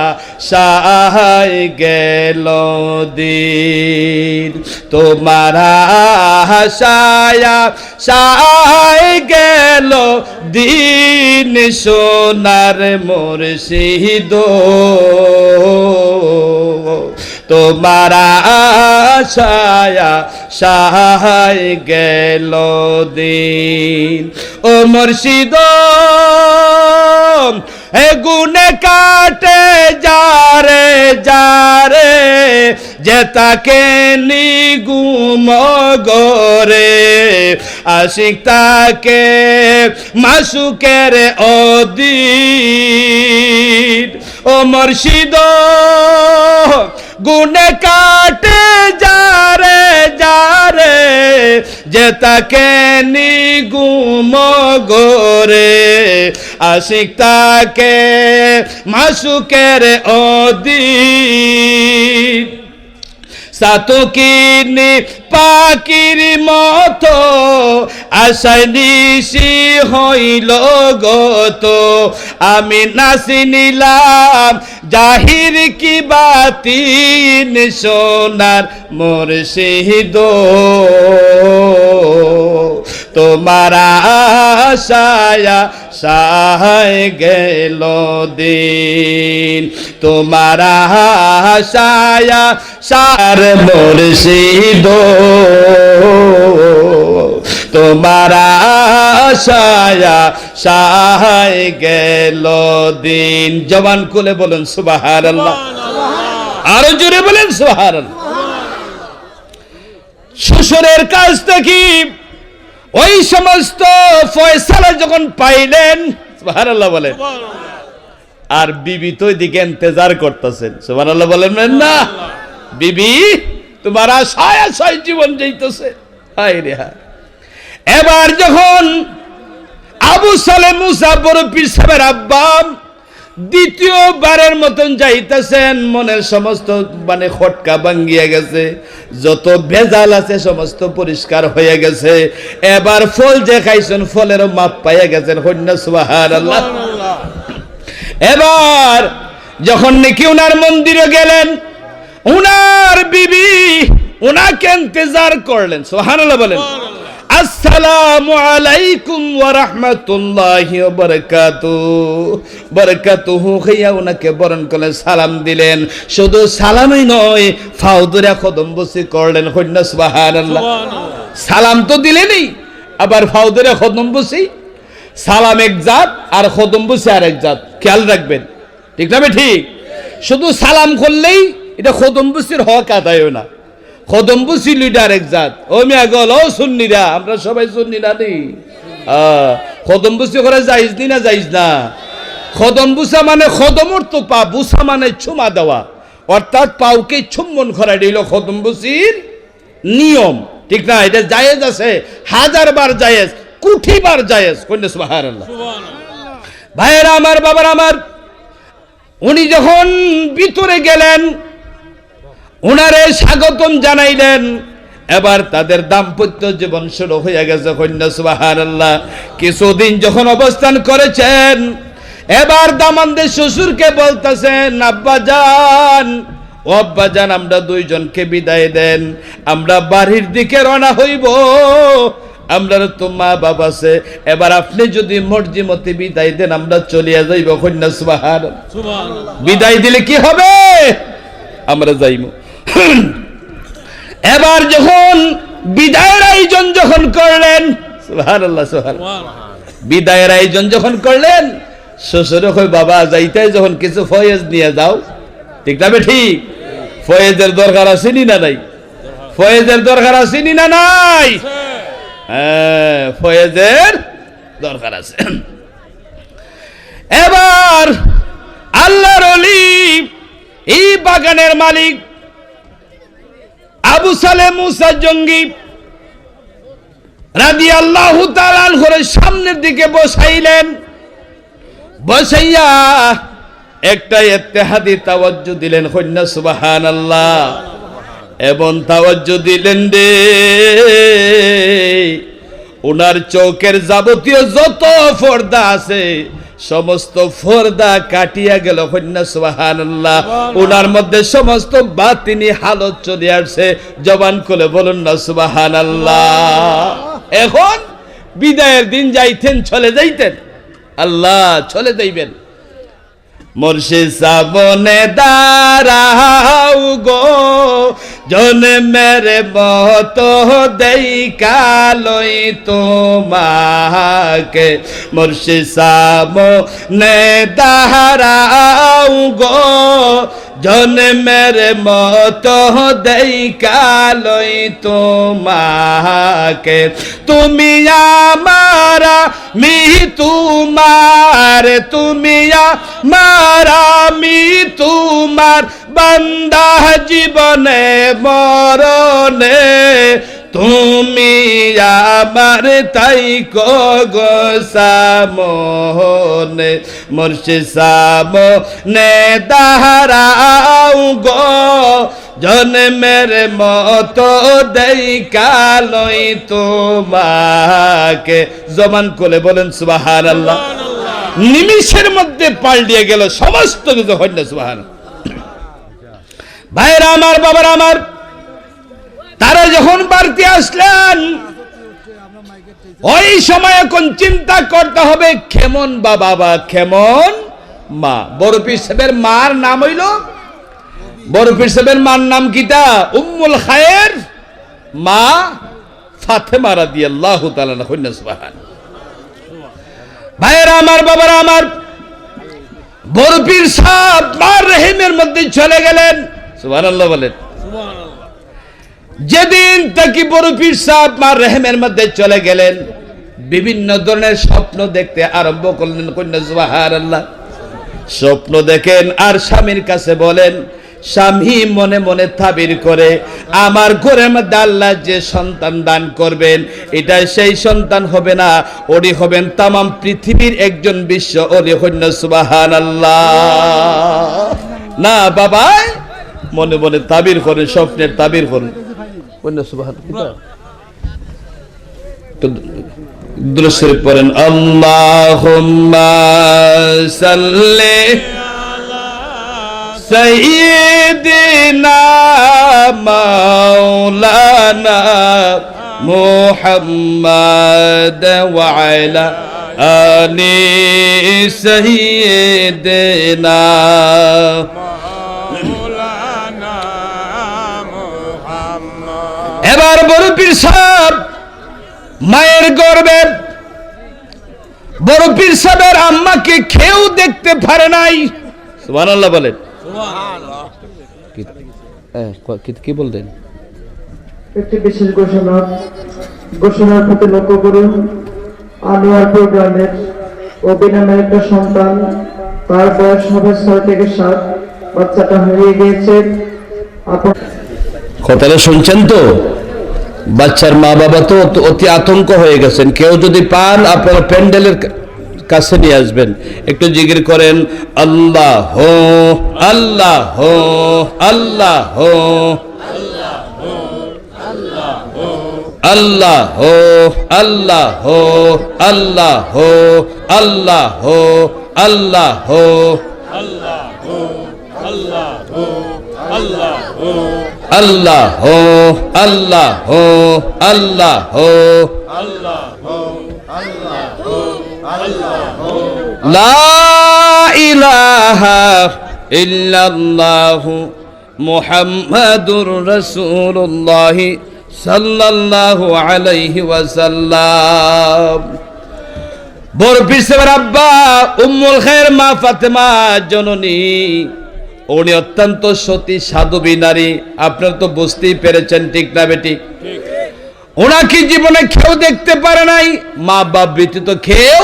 সাই গেল দিন, তোমারা হাসায়া সাই গেল দিন সোনার মুর্শিদ, তোমারা আশায়া সাহায় গেল দিন। ও মুর্শিদ এ গুনে কাটে যারে যারে, যে তাকে নিগুম গরে, আশিক তাকে মাসুকের অদিন। ও মুর্শিদ গুনে কাটে যারে যারে, যে তাকে নিগুম গরে, আশিক তাকে মাসুকের অদিন। সাতকিনি পাখির মতো আশায় নিশি হইল গত, আমি নাচি নিলাম জাহির কি বাতিন সোনার মুর্শিদ, তোমারা আশায়া সাহায় গেল দিন, তোমারা আশায়া সার মুর্শিদ, তোমারা আশায়া সাহায় গেল দিন। জবান খুলে বলুন সুবহানাল্লাহ। আরো জোরে বলেন সুবহানাল্লাহ। শ্বশুরের কাছ থেকে ওই সমস্ত ফয়সালা যখন পাইলেন, সুবহানাল্লাহ বলেন, আর বিবি তো এদিকে ইন্তজার করতেছেন। সুবহানাল্লাহ বলেন না? বিবি তোমার আশায় আশায় জীবন যাইতেছে। হায় রে হায়। এবার যখন আবু সালেহ মুসা বড় পীর সাহেবের আব্বা দ্বিতীয়বারের মতন যাইতেছেন, মনের সমস্ত মানে খটকা ভাঙ্গিয়া গেছে, যত ভেজাল আছে সমস্ত পরিষ্কার হয়ে গেছে। এবার ফল যে খাইছেন ফলেরও মাপ পাইয়া গেছেন। কন্যা সুবহানাল্লাহ। এবার যখন নাকি উনার মন্দিরে গেলেন, উনার বিবি উনাকে ইন্তজার করলেন। সুবহানাল্লাহ বলেন। আসসালামু আলাইকুম ওয়া রাহমাতুল্লাহি ওয়া বারাকাতুহু খাইয়া উনাকে বরণ করলেন, সালাম দিলেন। শুধু সালামই নয়, ফাও ধরে কদম বসি করলেন। কন্যা সুবহানাল্লাহ। সালাম তো দিলেনই, আবার ফাও ধরে কদম বসি। সালাম এক জাত আর কদম বসি আর এক জাত, খেয়াল রাখবেন। ঠিক না? ঠিক। শুধু সালাম করলেই এটা কদম বসির হক আদায় না। কদমবুসি লিডার এক জাত। ও মিয়া গল ও সুন্নিরা, আমরা সবাই সুন্নিরা নেই। কদমবুসি করে যাইজ নি না যাইজ না? কদমবুসা মানে কদমর তোপা, বুসা মানে চুমা দেওয়া। অর্থাৎ পাউকে চুম্বন করা দিল খতম বসির নিয়ম, ঠিক না? এটা জায়েজ আছে, 1000 বার জায়েজ, কোটি বার জায়েজ। কইনা সুবহানাল্লাহ। ভাইয়েরা আমার, বাবার আমার, উনি যখন ভিতরে গেলেন, উনারে স্বাগতম জানাইলেন। এবার তাদের দাম্পত্য জীবন শুরু হয়ে গেছে। কন্যা সুবহানাল্লাহ। কিছুদিন যখন অবস্থান করেছেন, এবার দামানদের শ্বশুরকে বলতেছেন, আব্বাজান, ও আব্বাজান, আমরা দুইজনকে বিদায় দেন, আমরা বাড়ির দিকে রওনা হইব, আমরা তো মা বাবা আছে, এবার আপনি যদি মর্জি মতে বিদায় দেন আমরা চলিয়া যাইব। কন্যা সুবহানাল্লাহ। বিদায় দিলে কি হবে? আমরা যাইব। এবার যখন বিদায়ের আয়োজন যখন করলেন, সুবহানাল্লাহ সুবহানাল্লাহ, বিদায়ের আয়োজন যখন করলেন, শ্বশুর কই, বাবা যাইতে যখন কিছু ফয়েজ নিয়ে যাও, ঠিক না ঠিক? ফয়েজের দরকার আছে নি না নাই? ফয়েজের দরকার আছে নি না নাই? হ্যাঁ, ফয়েজের দরকার আছে। এবার আল্লাহর ওলি, এই বাগানের মালিক আবু সালেহ মুসা জঙ্গি রাদিয়াল্লাহু তাআলা আনহুর সামনের দিকে বসাইলেন। বসাইয়া একটা ইত্তেহাদি তাওয়াজ্জু দিলেন। কন্যা সুবহানাল্লাহ। এবং তাওয়াজ্জু দিলেন রে, ওনার চোখের যাবতীয় যত পর্দা আছে সমস্ত পর্দা কাটিয়া গেল। কন্যা সুবহানাল্লাহ। ওনার মধ্যে সমস্ত বাতিনি হালত চলে আসছে। জবান খুলে বলুন না সুবহানাল্লাহ। এখন বিদায়ের দিন যাইতেন, চলে যাইতেন, আল্লাহ চলে যাইবেন। মুর্শিদ সাবনে দাঁড়াও গো, জন্মের মত দেইখা লই তোমাকে। মুর্শিদ সাবনে দাঁড়াও গো, জন্মের মত দেইখা লই তোমাকে। তুমি আমার, আমি তোমার, তুমি আমার, আমি তোমার, বান্দা জীবনে মরণে তুমি আমার, তাই গো সামনে। মুর্শিদ সামনে দাঁড়াও গো, জন্মের মত দেইখা লই তোমাকে। জবান খুলে বলেন সুবহানাল্লাহ। নিমিষের মধ্যে পাল্টিয়ে গেল সমস্ত কিছু। কন্যা সুবহানাল্লাহ। ভাইরা আমার, বাবার আমার, তারা যখন বাড়িতে আসলেন, ওই সময় এখন চিন্তা করতে হবে কেমন বাবা বা কেমন মা। বড় পীর সাহেবের মার নাম হইল, বড় পীর সাহেবের মার নাম কিটা? উম্মুল খায়ের মা ফাতেমা রাদিয়াল্লাহু তাআলা আনহা। কন্যা সুবহানাল্লাহ। ভাইরা আমার, বাবারা আমার, বড় পীর সাহেব মার রহিমের মধ্যে চলে গেলেন। সুবহানাল্লাহ বলেন। যেদিন থেকে বড় পীর সাহেব মার রহিমের মধ্যে চলে গেলেন, বিভিন্ন ধরনের স্বপ্ন দেখতে আরম্ভ করলেন। কন্যা সুবহানাল্লাহ। স্বপ্ন দেখেন আর স্বামীর কাছে বলেন। স্বামী মনে মনে তাবির করে, আমার ঘরের মধ্যে আল্লাহ যে সন্তান দান করবেন, এটা সেই সন্তান হবে না, ওরি হবেন তামাম পৃথিবীর একজন বিশ্ব ওলি। কন্যা সুবহানাল্লাহ। না বাবা, মনে মনে তাবির করেন, স্বপ্নের তাবির করেন। কন্যা সুবহানাল্লাহ। দুরূদ শরীফ পড়েন। আল্লাহুম্মা সাল্লি সাইয়্যিদিনা মাওলানা মুহাম্মাদ ওয়া আলা আলি সাইয়্যিদিনা মাওলানা মুহাম্মদ। এবার বড় পীর সাহেব মায়ের গর্বে, বড় পীর সাহেবের আম্মাকে কেউ দেখতে পারে নাই। সুবহানাল্লাহ বলেন। কি বলতেন? একটি বিশেষ ঘোষণার প্রতি লক্ষ্য করুন। আনোয়ারপুর গ্রামের অবিনামের একটা সন্তান, তার বয়স হবে 6 থেকে 7, বাচ্চাটা হারিয়ে গিয়েছে। কথাটা শুনছেন তো? বাচ্চার মা বাবা তো অতি আতঙ্ক হয়ে গেছেন। কেউ যদি পান আপনারা প্যান্ডেলের কাছে নিয়ে আসবেন, একটু জিকির করেন আল্লাহ হো আল্লাহ হো আল্লাহ হো আল্লাহ হো আল্লাহ হো আল্লাহ হো আল্লাহ হো আল্লাহ হো আল্লাহ হো আল্লাহ হো আল্লাহ হো লা ইলাহা ইল্লাল্লাহু মুহাম্মাদুর রাসূলুল্লাহ সাল্লাল্লাহু আলাইহি ওয়াসাল্লাম। বড় পীর সাহেবের আব্বা উম্মুল খায়ের মা ফাতেমা জননী, উনি অত্যন্ত সতী সাধবী নারী। আপনারা তো বুঝতেই পেরেছেন, ঠিক না বেটি? ওনাকে জীবনে কেউ দেখতে পারে নাই, মা বাপ ব্যতীত কেউ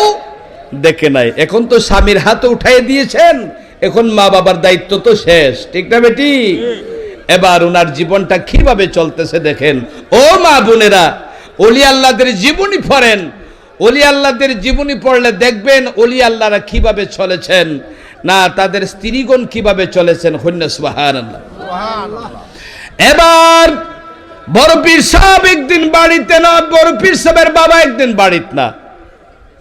দেখে নাই। এখন তো স্বামীর হাতে উঠাই দিয়েছেন, এখন মা বাবার দায়িত্ব তো শেষ, ঠিক না বেটি? এবার ওনার জীবনটা কিভাবে চলতেছে দেখেন। ও মা বোনেরা, ওলি আল্লাহদের জীবনী পড়েন। ওলি আল্লাহদের জীবনী পড়লে দেখবেন ওলি আল্লাহরা কিভাবে চলেছেন, না তাদের স্ত্রীগণ কিভাবে চলেছেন। হন্যা সুবহানাল্লাহ। এবার বড় পীর সাহেব একদিন বাড়িতে না, বড় পীর সাহেবের বাবা একদিন বাড়িতে না।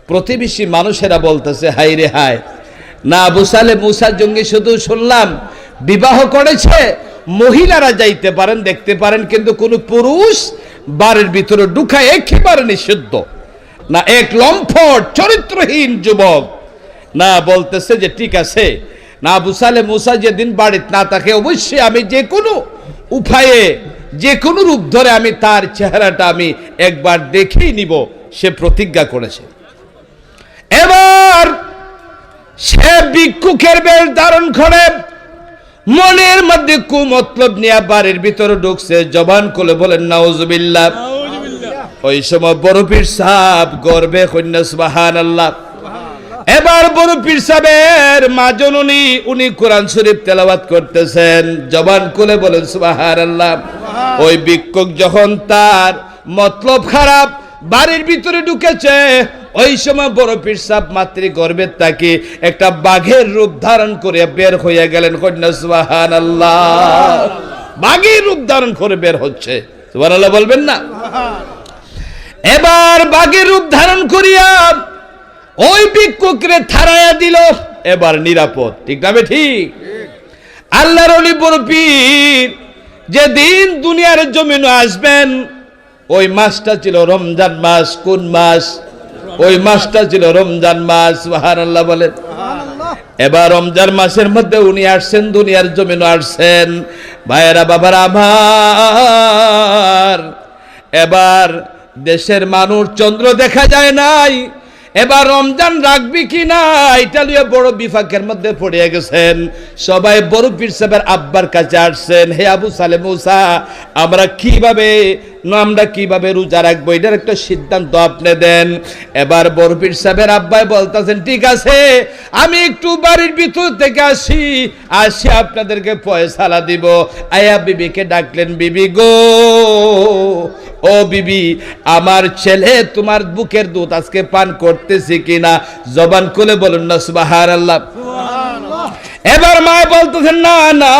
প্রতিবেশী মানুষেরা বলতেছে হাই রে হায়, না আবু সালেহ মুসা জঙ্গি শুধু শুনলাম বিবাহ করেছে, মহিলারা যাইতে পারেন দেখতে পারেন, কিন্তু কোন পুরুষ বাড়ির ভিতরে ঢুকায় একেবারে নিষিদ্ধ। না এক লম্পট চরিত্রহীন যুবক না বলতেছে যে ঠিক আছে, না আবু সালেহ মুসা যেদিন বাড়িতে না থাকে অবশ্যই আমি যে কোনো উপায়ে যে কোনো রূপ ধরে আমি তার চেহারাটা আমি একবার দেখেই নিব, সে প্রতিজ্ঞা করেছে। এবার সে ভিক্ষুকের বেশ ধারণ করে মনের মধ্যে কুমতলব নিয়ে বাড়ির ভিতরে ঢুকছে। জবান খুলে বলেন নাউজুবিল্লাহ। ওই সময় বড় পীর সাহেব গর্বে কন্যা সুবহানাল্লাহ। এবার বড় পীর সাহেবের মা জননী উনি কোরআন শরীফ তেলাওয়াত করতেছেন, জবান খুলে বলেন সুবহানাল্লাহ। ওই ভিক্ষুক যখন তার মতলব খারাপ বাড়ির ভিতরে ঢুকেছে, ওই সময় বড় পীর সাহেব মাতৃ গর্ভের তাকে একটা বাঘের রূপ ধারণ করে বের হয়ে গেলেন। কন্যা সুবহানাল্লাহ। বাঘের রূপ ধারণ করে বের হচ্ছে, সুবহানাল্লাহ বলবেন না? এবার বাঘের রূপ ধারণ করিয়া ওই ভিক্ষুকরে থারাইয়া দিল। এবার নিরাপদ, ঠিক না ঠিক? আল্লাহর ওলি বড় পীর যেদিন দুনিয়ার জমিনে আসবেন, ওই মাসটা ছিল রমজান মাস। কোন মাস? ওই মাসটা ছিল রমজান মাস। সুবহানাল্লাহ বলেন। এবার রমজান মাসের মধ্যে উনি আসছেন, দুনিয়ার জমিনে আসছেন। ভাইয়েরা বাবারা আমার, এবার দেশের মানুষ চন্দ্র দেখা যায় নাই, এবার রমজান রাখবি কি না এটা নিয়ে বড় বিপাকের মধ্যে পড়ে গেছেন। সবাই বড় পীর সাহেবের আব্বার কাছে আসছেন, হে আবু সালেহ মুসা, আমরা কিভাবে রোজা রাখবো, এটার একটা সিদ্ধান্ত আপনি দেন। এবার বড় পীর সাহেবের আব্বাই বলতেছেন ঠিক আছে, আমি একটু বাড়ির ভিতর থেকে আসি আপনাদেরকে পয়সালা দিব। আয়া বিবিকে ডাকলেন, বিবি গো, ও বিবি, আমার ছেলে তোমার বুকের দুধ আজকে পান করতেছে কিনা? জবান খুলে বলুন না সুবহানাল্লাহ। এবার মা বলতেছেন না না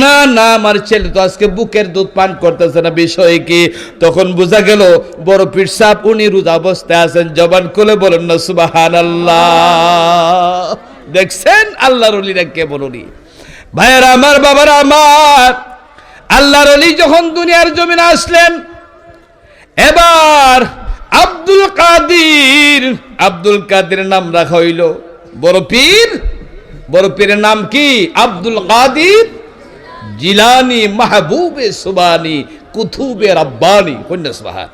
না না, আমার ছেলে তো আজকে বুকের দুধ পান করতেছে না, বিষয় কি? তখন বোঝা গেল বড় পীর সাহেব উনি রোজা অবস্থায় আছেন। জবান খুলে বলুন না সুবহানাল্লাহ। দেখছেন আল্লাহর ওলিরা কেমন ওলি। ভাইয়েরা আমার, বাবারা আমার, আল্লাহর ওলি যখন দুনিয়ার জমিনে আসলেন, এবার আব্দুল কাদের নাম রাখা হইল। বড় পীরের নাম কি? আব্দুল কাদের জিলানী মাহবুবে সুবানি কুতুবে রব্বানি। কন্যা সুবহান।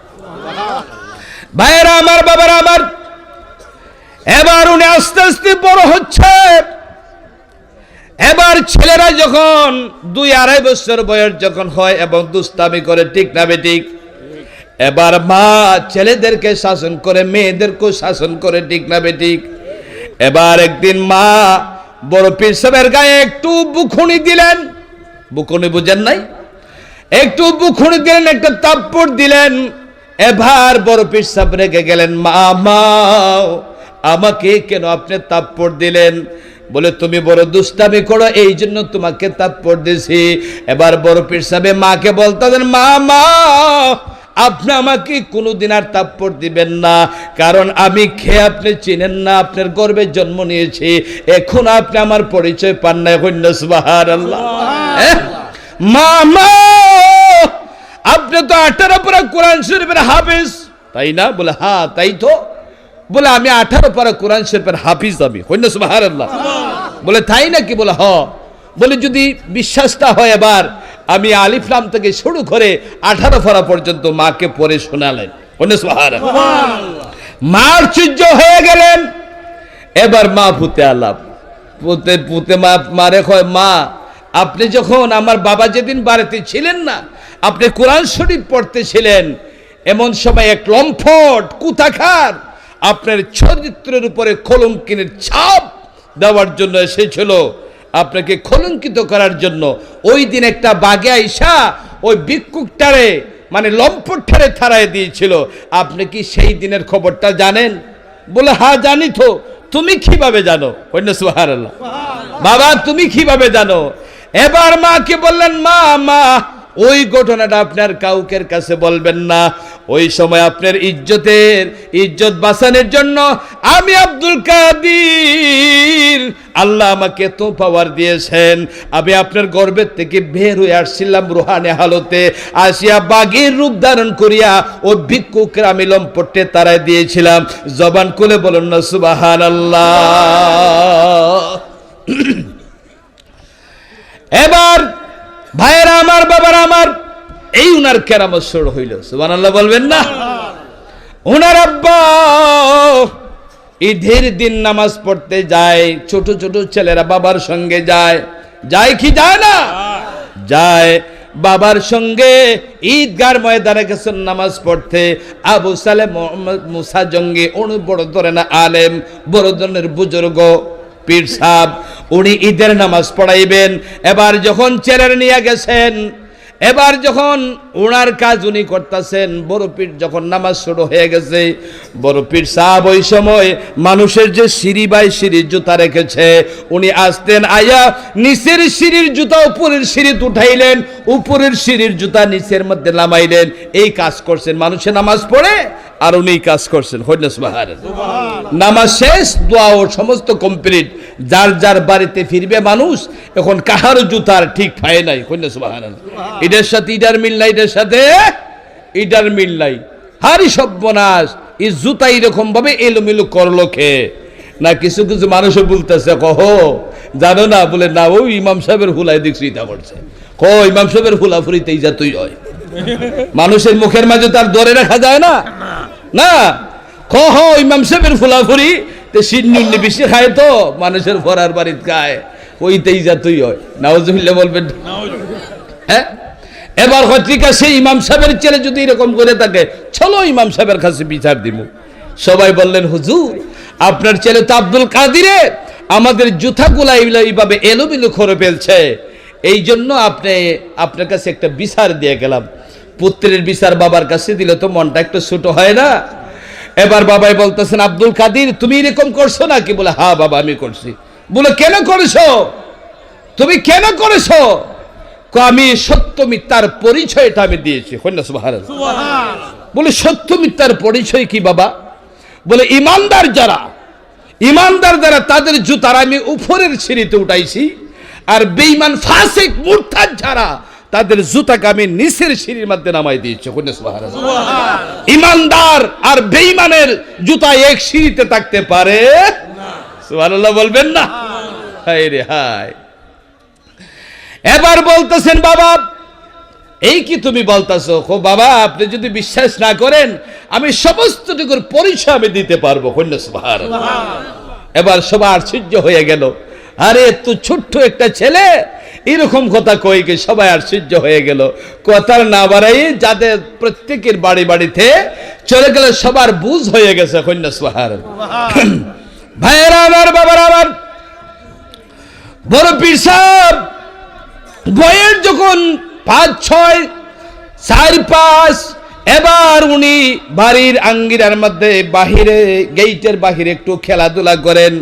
ভাইয়েরা আমার, বাবারা আমার, এবার উনি আস্তে আস্তে বড় হচ্ছে। এবার ছেলেরা যখন 2-2.5 বছর বয়স যখন হয় এবং দুষ্টামি করে, ঠিক না বেঠিক? এবার মা ছেলেদেরকে শাসন করে, মেয়েদেরকেও শাসন করে, ঠিক না বেঠিক? এবার একদিন মা বড় পীর সাহেবের গায়ে একটু বুখুনি দিলেন, বুখুনি বুঝেন নাই, একটু বুখুনি দিলেন, একটা তাপ্পড় দিলেন। এবার বড় পীর সাহেব রেগে গেলেন, মামা আমাকে কেন আপনি তাপ্পড় দিলেন? বলে তুমি বড় দুষ্টামি করো, এই জন্য তোমাকে তাপ্পড় দিছি। এবার বড় পীর সাহেব মাকে বলতেন, মামা আপনি আমাকে কোনোদিন আর তাপ্পড় দিবেন না, কারণ আমি খেয়ে আপনি চিনেন না, আপনার গর্ভে জন্ম নিয়েছি, এখন আপনি আমার পরিচয় পান না। সুবহানাল্লাহ। মামা আপনি তো 18 পারা কোরআন শরীফের হাফেজ, তাই না? বলে হ্যাঁ তাই তো। বলে আমি 18 পারা কোরআন শরীফের হাফিজ আমি। সুবহানাল্লাহ। বলে তাই নাকি? বলে হ্যাঁ। বলে যদি বিশ্বাসটা হয় এবার আমি আলিফ লাম থেকে শুরু করে 18 পারা পর্যন্ত মাকে পড়ে শোনালেন। সুবহানাল্লাহ। মা আশ্চর্য হয়ে গেলেন। এবার মা পুতে আলাপ, পুতে মারে কয়, মা আপনি যখন আমার বাবা যেদিন বাড়িতে ছিলেন না, আপনি কোরআন শরীফ পড়তেছিলেন, এমন সময় এক লম্পট কুতাখার আপনার চরিত্রের উপরে কলঙ্কিনের ছাপ দেওয়ার জন্য এসেছিল, আপনাকে কলঙ্কিত করার জন্য। ওই দিন একটা বাগে আইসা ওই ভিক্ষুকটারে মানে লম্পটটারে থারায় দিয়েছিল। আপনি কি সেই দিনের খবরটা জানেন? বলে হ্যাঁ জানি তো। তুমি কিভাবে জানো? সুবহানাল্লাহ। বাবা তুমি কিভাবে জানো? এবার মাকে বললেন, মা মা ওই ঘটনাটা আপনার কাউকের কাছে বলবেন না। ওই সময় আপনার ইজ্জত বাঁচানোর জন্য আমি আব্দুল কাদির, আল্লাহ আমাকে এত পাওয়ার দিয়েছেন, আমি আপনার গর্ভের থেকে বের হয়ে আসছিলাম রুহানি হালতে, আসিয়া বাঘের রূপ ধারণ করিয়া ও ভিক্ষুকের আমি লম্পটে তারায় দিয়েছিলাম। জবান খুলে বলুন না সুবহানাল্লাহ। এবার ভাইয়েরা আমার, বাবারা আমার, এই উনার কেরামত শুরু হইল। সুবহানাল্লাহ বলবেন না? উনার আব্বা ঈদের দিন নামাজ পড়তে যায়, ছোট ছোট ছেলেরা বাবার সঙ্গে যায়, যায় কি যায় না? যায়। বাবার সঙ্গে ঈদগার ময়দানে গেছেন নামাজ পড়তে। আবু সালেহ মোহাম্মদ মুসা জঙ্গি, উনি বড় ধরনের আলেম, বড় ধরনের বুজুর্গ পীর সাহেব, উনি ঈদের নামাজ পড়াইবেন। এবার যখন ছেলেরা নিয়ে গেছেন, এবার যখন ওনার কাজ উনি করতেছেন, বড় পীর যখন নামাজ শুরু হয়ে গেছে, বড় পীর সাহেব ওই সময় মানুষের যে সিঁড়ি বাই সিঁড়ির জুতা রেখেছে, উনি আসতেন, আয়া নিচের সিঁড়ির জুতা উপরের সিঁড়িতে উঠাইলেন, উপরের সিঁড়ির জুতা নিচের মধ্যে নামাইলেন। এই কাজ করছেন, মানুষে নামাজ পড়ে আর উনি কাজ করছেন। নামাজ শেষ, দোয়া ও সমস্ত কমপ্লিট, যার যার বাড়িতে ফিরবে মানুষ। এখন কাহার জুতার ঠিক পায় নাই। এটার সাথে ইটার মিল নাই, এটার সাথে ইটার মিল নাই। হারি সর্বনাশ, এই জুতা এরকম ভাবে এলোমেলো করলো খেয়ে না। কিছু কিছু মানুষও বলতেছে, কহ জানো না? বলে না, ওই ইমাম সাহেবের হুলাই দেখছি ইটা করছে। ইমাম সাহেবের হুলাফুরিতে যা তুই হয়, মানুষের মুখের মাঝে তার ধরে রাখা যায় না। না কহ ইমাম সাহেবের ফুলাফুরি সিন্নি বেশি খায় তো মানুষের ফরার বাড়িতে খায়, ওইতেই যা তুই হয়। নাউজুবিল্লাহ বলবেন। হ্যাঁ, এবার ঠিক আছে, ইমাম সাহেবের ছেলে যদি এরকম করে থাকে, চলো ইমাম সাহেবের কাছে বিচার দিব। সবাই বললেন, হুজুর আপনার ছেলে তো আব্দুল কাদিরে আমাদের জুতাগুলা এইভাবে এলোমেলো করে ফেলছে, এই জন্য আপনার কাছে একটা বিচার দিয়ে গেলাম। পুত্রের বিচার বাবার কাছে দিলে তো মনটা একটু ছোট হয় না? এবার বাবাই বলতেছেন, আব্দুল কাদির তুমি এরকম করছো নাকি? বলে হ্যাঁ বাবা আমি করছি। বলে কেন করেছো? তুমি কেন করেছো? আমি সত্য মিথ্যার পরিচয়টা আমি দিয়েছি। বলে সত্য মিথ্যার পরিচয় কি বাবা? বলে ইমানদার যারা তাদের জুতার আমি উপরের সিঁড়িতে উঠাইছি, আর বেঈমান ফাসিক মুরতাদ যারা তাদের জুতাকে আমি নিচের সিঁড়ির মধ্যে নামাই দিয়েছি। ইমানদার আর বেঈমানের জুতা এক সিঁড়িতে থাকতে পারে? সুবহানাল্লাহ বলবেন না? হায় রে হায়। এবার বলতেছেন, বাবা এই কি তুমি বলতেছো? বাবা আপনি যদি বিশ্বাস না করেন, আমি সমস্তটুকুর পরিচয় আমি দিতে পারবো। সুবহানাল্লাহ। এবার সবাই আশ্চর্য হয়ে গেল, আরে এত ছোট্ট একটা ছেলে এরকম কথা কইকে সবাই আশ্চর্য হয়ে গেল। কথার না বাড়াই যাদের প্রত্যেকের বাড়ি বাড়িতে চলে গেলে সবার বুঝ হয়ে গেছে। সুবহানাল্লাহ। ভাইয়েরা আমার, বাবারা আমার, বড় পীর সাহেব বয়স যখন 5, 6, 4, 5, এবার উনি বাড়ির আঙ্গিনার মধ্যে বাহিরে গেটের বাহিরে একটু খেলাধুলা করেন।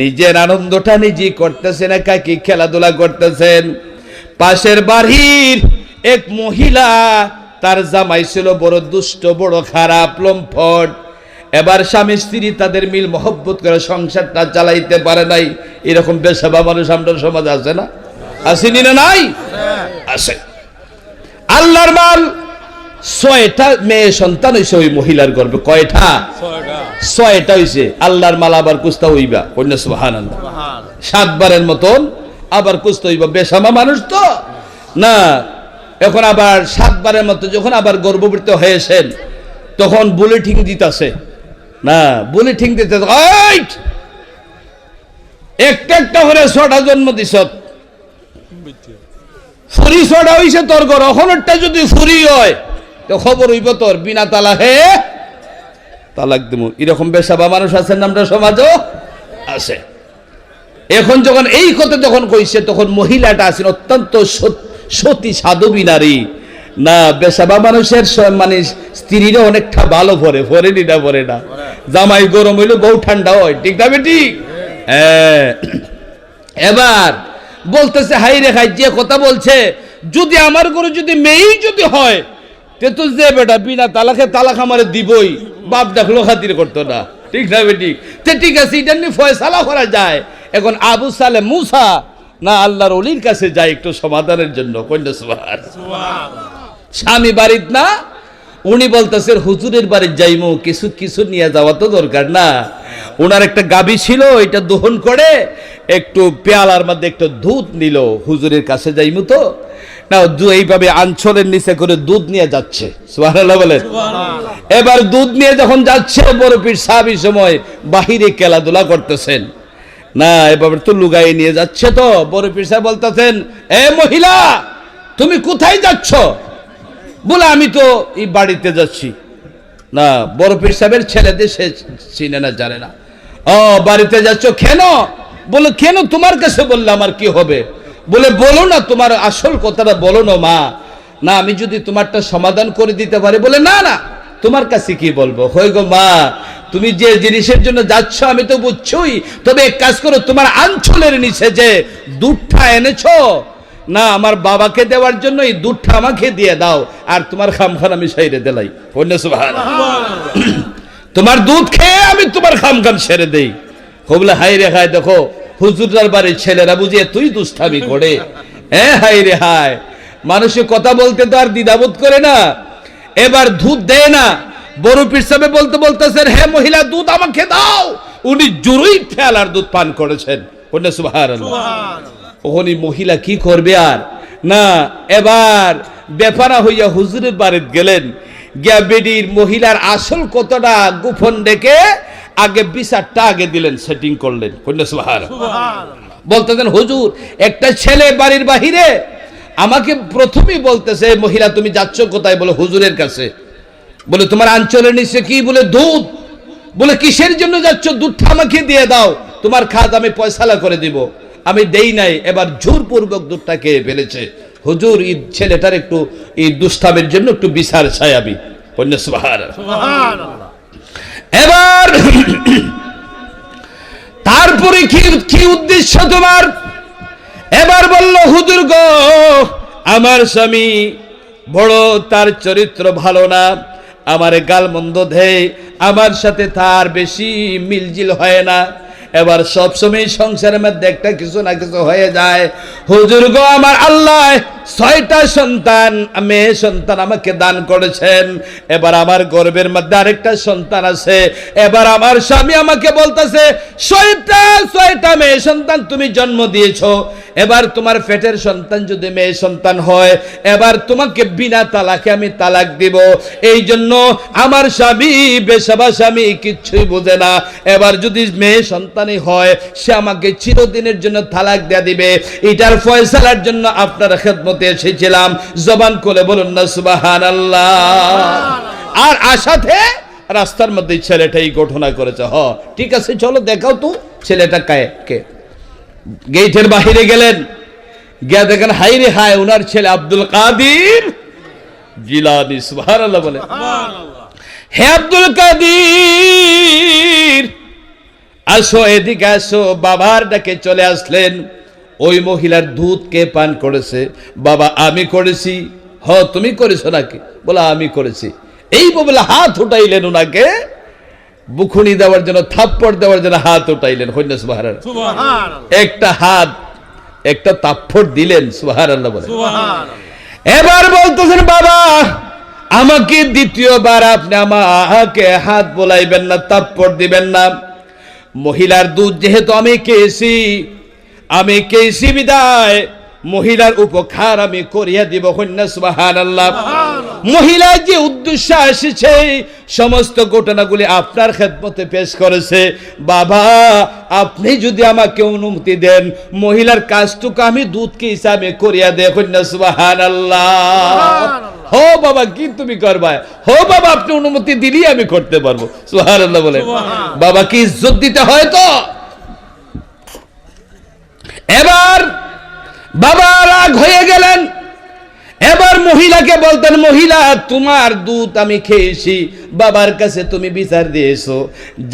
নিজের আনন্দটা নিজেই করতেছেন, একাকি খেলাধুলা করতেছেন। পাশের বাড়ির এক মহিলা, তার জামাই ছিল বড় দুষ্ট, বড় খারাপ, লম্পট। এবার স্বামী স্ত্রী তাদের মিল মহব্বত করে সংসারটা চালাইতে পারে নাই। এরকম বেশাবা মানুষ আমাদের সমাজে আছে না? আসেনি না? নাই আছে। আল্লাহর মাল 6টা মেয়ে সন্তান হইছে ওই মহিলার গর্ভে। কয়টা? 6টা হইছে। আল্লাহর মাল আবার কুস্তা হইবা, কন্যা সুবহানাল্লাহ। 7 বারের মতন আবার কুস্তা হইবা। বেশামা মানুষ তো না। এখন আবার 7 বারের মতো যখন আবার গর্ভবতী হয়েছেন, তখন বুলেটিং দিতেছে না, বুলেটিং দিতে একটা একটা করে 6টা জন্ম দিছ, ফুরি 6টা হইছে তোর ঘর। ওখানটা যদি ফুরি হয় তো খবর হইব তোর, বিনা তালাকে তালাক দিব। এরকম বেশাবা মানুষ আছেন আমরা সমাজও আছে। এখন যখন এই কথা যখন কইছে, তখন মহিলাটা আছেন অত্যন্ত সতী সাধবী নারী না। বেশাবা মানুষের মানে স্ত্রীরা অনেকটা ভালো পরে, পরেনি না? পরে না। জামাই গরম হইলে বউ ঠান্ডা হয়, ঠিক না বেটি? হ্যাঁ। এবার বলতেছে, হাই রে হাই, যে কথা বলছে, যদি আমার ঘরে যদি মেয়েই যদি হয়, তে তো যে বেটা বিনা তালাকে তালাক আমারে দিবই, বাপ ডাকলো খাতির করতো না, ঠিক না বেটি? তে ঠিক আছে, এটা নিয়ে ফয়সালা করা যায়। এখন আবু সালে মুসা না আল্লাহর ওলির কাছে যায় একটু সমাধানের জন্য। কন্যা সুবহানাল্লাহ। স্বামী বাড়িত না, উনি বলতেছেন হুজুরের বাড়ির যাইমু, কিছু কিছু নিয়ে যাওয়া তো দরকার না। ওনার একটা গাভী ছিল, এটা দহন করে একটু পেয়ালার মধ্যে একটু দুধ নিল, হুজুরের কাছে যাইমু তো না। এইভাবে আঞ্চলের নিচে করে দুধ নিয়ে যাচ্ছে। সুবহানাল্লাহ বলেন। এবার দুধ নিয়ে যখন যাচ্ছে, বড় পীর সাহেব এই সময় বাহিরে খেলাধুলা করতেছেন না। এবার তো লুগাই নিয়ে যাচ্ছে, তো বড় পীর সাহেব বলতেছেন, এ মহিলা, তুমি কোথায় যাচ্ছ? বলে, আমি তো এই বাড়িতে যাচ্ছি না। বড় পীর সাহেবের ছেলেদের সে চিনে না, জানে না। ও, বাড়িতে যাচ্ছ কেন? বলে, কেন তোমার কাছে বললে আমার কি হবে? বলে, বলো না, তোমার আসল কথাটা বলো না মা। না, আমি যদি তোমারটা সমাধান করে দিতে পারি। বলে, না না, তোমার কাছে কি বলবো? হই গো মা, তুমি যে জিনিসের জন্য যাচ্ছ আমি তো বুঝছই, তবে এক কাজ করো, তোমার আঞ্চলের নিচে যে দুধটা এনেছো না, আমার বাবাকে দেওয়ার জন্য এই দুধটা আমাকে দিয়ে দাও, আর তোমার খামখান আমি সাইরে দিলাই। কন্যা সুবহানাল্লাহ। তোমার দুধ খেয়ে আমি তোমার খামখান সেরে দেই। বলে, হাই রে হাই, দেখো হুজুরার বাড়ির ছেলেরা বুঝিয়ে তুই দুষ্টামি করে। হ্যাঁ, হাই রে হাই, মানুষের কথা বলতে তো আর দ্বিধাবোধ করে না। এবার দুধ দেয় না। বড় পীর সাহেব বলতেছেন, হে মহিলা, দুধ আমাকে দাও। উনি জুরুই ফেলার দুধ পান করেছেন। কন্যা সুবহানাল্লাহ। ওখানে মহিলা কি করবে আর না। এবার বেপারা হইয়া হুজুরের বাড়িতে গেলেন, গিয়া বেডির মহিলার আসল কতটা গোপন ডেকে আগে বিচারটা আগে দিলেন, সেটিং করলেন। কন্যা সুবহানাল্লাহ। বলতেছেন, হুজুর, একটা ছেলে বাড়ির বাহিরে আমাকে প্রথমেই বলতেছে, মহিলা তুমি যাচ্ছ কোথায়? বলে, হুজুরের কাছে। বলে, তোমার আঞ্চলের নিচে কি? বলে, দুধ। বলে, কিসের জন্য যাচ্ছ? দুধটা আমাকে দিয়ে দাও, তোমার খাত আমি পয়সালা করে দিব। আমি দেই নাই। এবার জোরপূর্বক দুধটা খেয়ে ফেলেছে। হুজুর, এই ছেলেটার একটু এই দুষ্টামের জন্য একটু বিচার চাই আমি। কন্যা সুবহানাল্লাহ। এবার তারপরে কি উদ্দেশ্য তোমার? এবার বলল, হুজুর গো, আমার স্বামী বড়, তার চরিত্র ভালো না, আমার গালমন্দ দেয়, আমার সাথে তার বেশি মিলজিল হয় না। এবার সবসময় সংসারের মধ্যে একটা কিছু না কিছু হয়ে যায়। হুজুর গো, আমার আল্লাহ 6টা সন্তান, মেয়ে সন্তান আমাকে দান করেছেন। এবার আমার গর্ভের মধ্যে আরেকটা সন্তান আছে। এবার আমার স্বামী আমাকে বলতেছে, 6টা মেয়ে সন্তান তুমি জন্ম দিয়েছো। এবার তোমার পেটের সন্তান যদি মেয়ে সন্তান হয়, এবার তোমাকে বিনা তালাকে আমি তালাক দিব। এই জন্য আমার স্বামী, বেশাবা স্বামী, কিচ্ছুই বোঝে না। এবার যদি মেয়ে সন্তানই হয়, সে আমাকে চিরদিনের জন্য তালাক দেয়া দিবে। এটার ফয়সালার জন্য আপনার খেদমতে এসেছিলাম। জবান খুলে বলুন না সুবহানাল্লাহ। আর আসাতে রাস্তার মধ্যে ছেলেটা এই ঘটনা করেছে। ঠিক আছে, চলো দেখাও তো ছেলেটা কে। গেটের বাহিরে গেলেন, গিয়া দেখেন হাই রে হায়, ওনার ছেলে আব্দুল কাদের জিলানী। সুবহানাল্লাহ বলে, হে আব্দুল কাদের আসো, এদিকে আসো। বাবার ডাকে চলে আসলেন। ওই মহিলার দুধ কে পান করেছে? বাবা আমি করেছি। হ তুমি করেছো নাকি? বলে আমি করেছি। এই বলে হাত উঠাইলেন, ওনাকে বুখুনি দেওয়ার জন্য, থাপ্পড় দেওয়ার জন্য হাত উঠাইলেন। হইনা সুবহানাল্লাহ। একটা হাত, একটা থাপ্পড় দিলেন। সুবহানাল্লাহ বলে। এবার বলতেছেন বাবা আমাকে দ্বিতীয়বার আপনি আমাকে হাত বোলাইবেন না, থাপ্পড় দিবেন না। মহিলার দুধ যেহেতু আমি খেয়েছি বিদায় মহিলার উপকার আমি করিয়া দিব। কন্যা সুবহানাল্লাহ। মহিলা যে উদ্দেশ্য এসেছে সমস্ত ঘটনাগুলি আপনার খেদমতে পেশ করেছে। বাবা আপনি যদি আমাকে অনুমতি দেন মহিলার কাজটুকু আমি দুধকে হিসাবে করিয়া দে। কন্যা সুবহানাল্লাহ। হো বাবা কি তুমি করবা? হো বাবা আপনি অনুমতি দিলেই আমি করতে পারবো। সুবহানাল্লাহ বলে। বাবা কি ইজ্জত দিতে হয় তো। এবার বাবা রাগ হয়ে গেলেন। এবার মহিলাকে বলতেন মহিলা তোমার দুধ আমি খেয়েছি, বাবার কাছে তুমি বিচার দিয়েছো,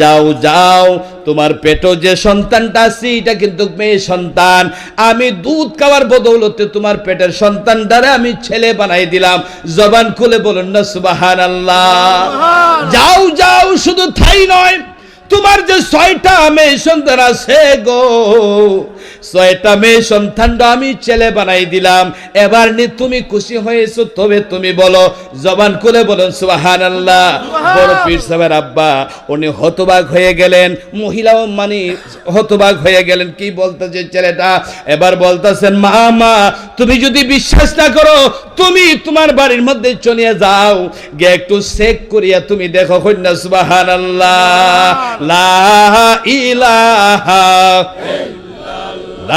যাও যাও তোমার পেটে যে সন্তানটা আছে এটা কিন্তু মেয়ে সন্তান, আমি দুধ খাওয়ার বদৌলতে তোমার পেটের সন্তানটারে আমি ছেলে বানাই দিলাম। জবান খুলে বলুন না সুবহানাল্লাহ। যাও যাও, শুধু তাই নয় তোমার যে 6টা মেয়ে সন্তান আছে গো, 6টা মেয়ে সন্তানটা আমি ছেলে বানাই দিলাম। এবার নি তুমি খুশি হয়েছো? তবে তুমি বলো। জবান খুলে বলুন সুবহানাল্লাহ। বড় পীর সাহেবের আব্বা উনি হতবাক হয়ে গেলেন, মহিলাও মানে হতবাক হয়ে গেলেন। কি বলতেছে ছেলেটা? এবার বলতেছেন মা তুমি যদি বিশ্বাস না করো তুমি তোমার বাড়ির মধ্যে চলে যাও, গিয়ে একটু চেক করিয়া তুমি দেখো। কন্যা সুবহানাল্লাহ। লা ইলাহা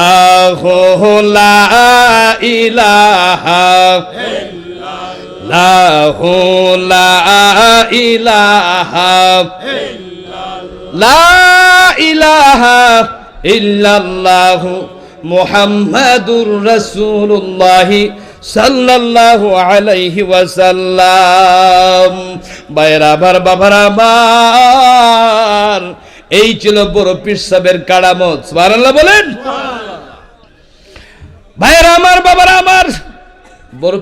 ইল্লাল্লাহ, লা ইলাহা ইল্লাল্লাহ, লা ইলাহা ইল্লাল্লাহ, লা ইলাহা ইল্লাল্লাহ মুহাম্মাদুর রাসূলুল্লাহ সাল্লাল্লাহু আলাইহি ওয়াসাল্লাম। ভাইরা আমার, বাবারা আমার, এই ছিল বড় পীর সাহেবের কারামত। সুবহানাল্লাহ বলেন। ভাইরা আমার, বাবারা আমার, বড়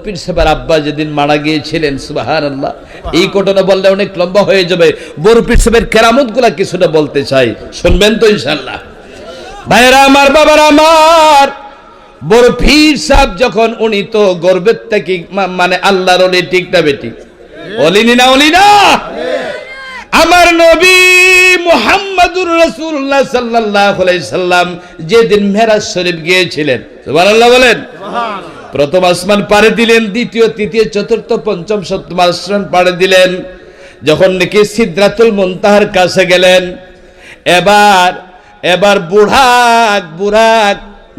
পীর সাহেবের আব্বা যেদিন মারা গিয়েছিলেন, সুবহানাল্লাহ, এই ঘটনা বললে অনেক লম্বা হয়ে যাবে। বড় পীর সাহেবের কেরামত গুলা কিছুটা বলতে চাই, শুনবেন তো ইনশাআল্লাহ। ভাইরা আমার, বাবারা আমার, বড় পীর সাহেব যখন উনি তো গর্বের থেকে মানে আল্লাহর ওলি, ঠিক না বেটি? ওলিনি না ওলি না? আমার নবী মুহাম্মদুর রাসূলুল্লাহ সাল্লাল্লাহু আলাইহি সাল্লাম যেদিন মেরাজ শরীফ গিয়েছিলেন, সুবহানাল্লাহ বলেন, প্রথম আসমান পাড়ি দিলেন, দ্বিতীয়, তৃতীয়, চতুর্থ, পঞ্চম, সপ্তম আসমান পাড়ি দিলেন। যখন নাকি সিদরাতুল মুনতাহার কাছে গেলেন, এবার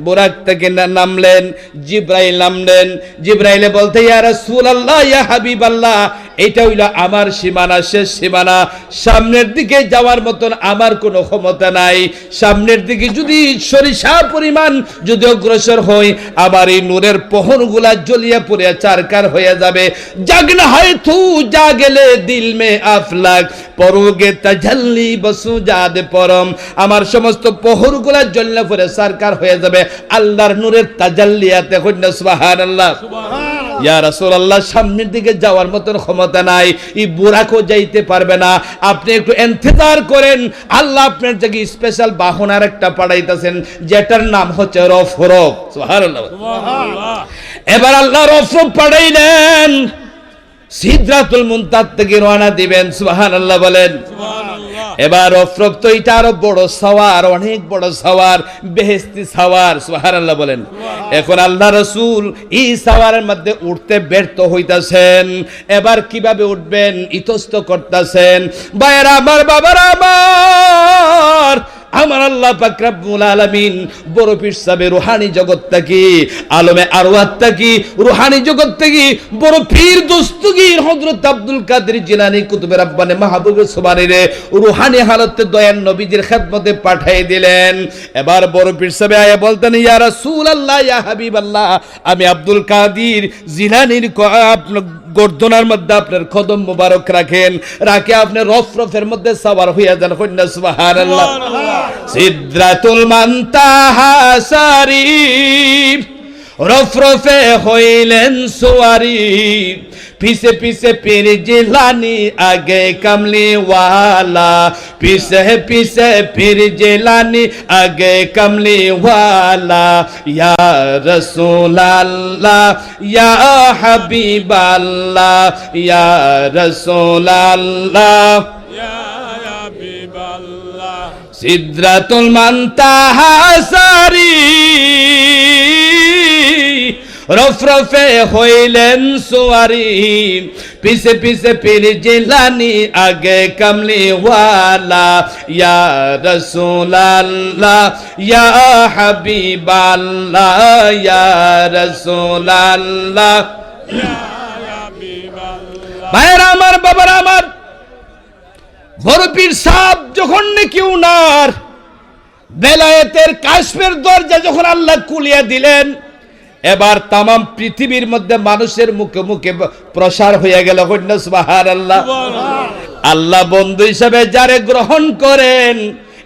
বুরাক থেকে নামলেন, জিব্রাইল নামলেন। জিব্রাইলে বলতে ইয়া রাসূলুল্লাহ, ইয়া হাবিবাল্লাহ, এটা হইল আমার সীমানা, শেষ সীমানা। সামনের দিকে যাওয়ার মতন আমার কোনো ক্ষমতা নাই। সামনের দিকে যদি সরিষা পরিমাণ যদি অগ্রসর হই, আমার এই নূরের পোহরগুলা জ্বলিয়া পুড়িয়া চারকার হয়ে যাবে। জাগনা হয় তু জাগলে দিল মে আফলাক, পরোগে তাজাল্লি বসু জাদ পরম, আমার সমস্ত পোহরগুলা জ্বলিয়া পুড়ে চারকার হয়ে যাবে আল্লাহর নূরের তাজাল্লিয়াতে। কন্যা সুবহানাল্লাহ। ইয়া রাসূলুল্লাহ, সামনের দিকে যাওয়ার মতন ক্ষমতা নাই, এই বুরাকও যাইতে পারবে না, আপনি একটু ইন্তজার করেন। আল্লাহ আপনার জায়গায় স্পেশাল বাহন আর একটা পাঠাইতেছেন, যেটার নাম হচ্ছে রফরফ। সুবহানাল্লাহ। এবার আল্লাহ রফরফ পাঠাইলেন, সিদরাতুল মুনতাহা থেকে রওনা দিবেন। সুবহানাল্লাহ বলেন। এবার রফরফ তো এটা আরো বড় সওয়ার, অনেক বড় সওয়ার, বেহেশতি সওয়ার। সুবহানাল্লাহ বলেন। এখন আল্লাহ রাসূল এই সওয়ারের মধ্যে উঠতে ব্যর্থ হইতাছেন। এবার কিভাবে উঠবেন ইতস্ত করতেছেন। ভাইরা আমার, বাবারা আমার, আমার আল্লাহ পাক রব্বুল আলামিন বড় পীর সাহেবের রূহানি জগৎ থেকে, আলমে আরওয়াত থেকে, রূহানি জগৎ থেকে বড় পীর দস্তগীর হযরত আব্দুল কাদের জিলানী কুতুবে রাব্বানি মাহবুবে সুবহানিরে রূহানি হালতে দয়ার নবীজির খেদমতে পাঠিয়ে দিলেন। এবার বড় পীর সাহেব আয়া বলতেন, ইয়া রাসূলুল্লাহ, ইয়া হাবিবাল্লাহ, আমি আব্দুল কাদের জিলানীর আপনার গর্দনার মধ্যে আপনার কদম মুবারক রাখেন, রাখে আপনার রফরফের মধ্যে সাওয়ার হইয়া যান। কন্যা সুবহানাল্লাহ। সিদরাতুল মুনতাহা শরীফ রফরফে হইলেন সুয়ারি, পিছে পিছে পীর জিলানী আগে কামলি ওয়ালা, পিছে পিছে পীর জিলানী আগে কামলি ওয়ালা। ইয়া রাসূলুল্লাহ, ইয়া হাবিবাল্লাহ, ইয়া রাসূলুল্লাহ, ইয়া হাবিবাল্লাহ। সিদরাতুল মুনতাহা শরীফ রফরফে হইলেন সুয়ারি, পিছে পিছে পীর জিলানী আগে কামলি ওয়ালা। ইয়া রাসূলুল্লাহ, ইয়া হাবিবাল্লাহ, ইয়া রাসূলুল্লাহ, ইয়া হাবিবাল্লাহ। ভাইরা আমার, বাবারা আমার, বড় পীর সাহেব যখন নাকি উনার বেলায়েতের কাশফের দরজা যখন আল্লাহ খুলিয়া দিলেন, এবার তামাম পৃথিবীর মধ্যে মানুষের মুখে মুখে প্রসার হয়ে গেল। সুবহানাল্লাহ। আল্লাহ বন্ধু হিসাবে যারে গ্রহণ করেন,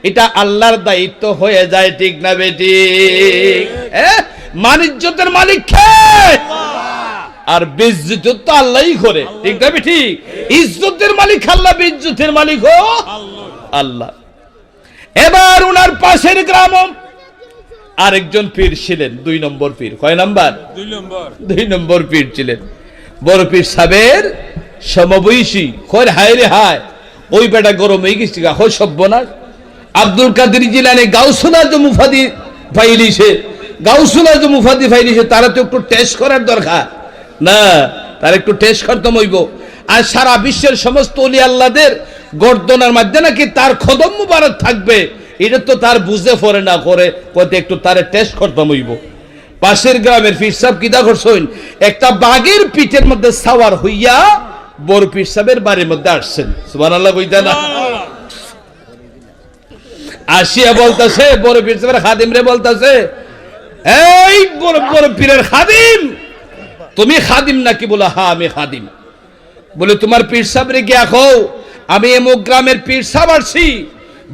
এটা আল্লাহর দায়িত্ব হয়ে যায়, ঠিক না বেটি? মানিজ্যতের মালিক কে? আর বেইজ্জত তো আল্লাহই করে, ঠিক না বেটি? ইজ্জতের মালিক আল্লাহ, বেইজ্জতের মালিক ও আল্লাহ। এবার উনার পাশের গ্রাম আরেকজন পীর ছিলেন, 2 নম্বর পীর। কয় নাম্বার? 2 নম্বর পীর ছিলেন। বড় পীর সাহেবের সমবয়সী। কয় হায় রে হায়, ওই বেটা গরম হয়ে গেছে, হয় সর্বনাশ। আব্দুল কাদের জিলানী গাউসুল আজম মুফাদি ফাইলিছে, গাউসুল আজম মুফাদি ফাইলিছে, তারা তো একটু টেস্ট করার দরকার না? তার একটু টেস্ট করতে হইব। আর সারা বিশ্বের সমস্ত ওলি আল্লাহদের গর্দনার মধ্যে নাকি তার কদম মুবারক থাকবে, এটা তো তার বুঝে পড়ে না, করে কত একটু তারে টেস্ট করতে হইব। পাশের গ্রামের পীর সাহেব কিতা করছেন, একটা বাঘের পিঠের মধ্যে সাওয়ার হইয়া বড় পীর সাহেবের বাড়ির মধ্যে আসছেন। সুবহানাল্লাহ কইতা না? আসিয়া বলতাছে বড় পীর সাহেবের খাদিম রে, বলতাছে, এই বড় বড় পীরের খাদিম, তুমি খাদিম নাকি? বলে হ্যাঁ আমি খাদিম। বলে তোমার পীর সাহেব রে গিয়া কও, আমি এমুক গ্রামের পীর সাহেব আসছি,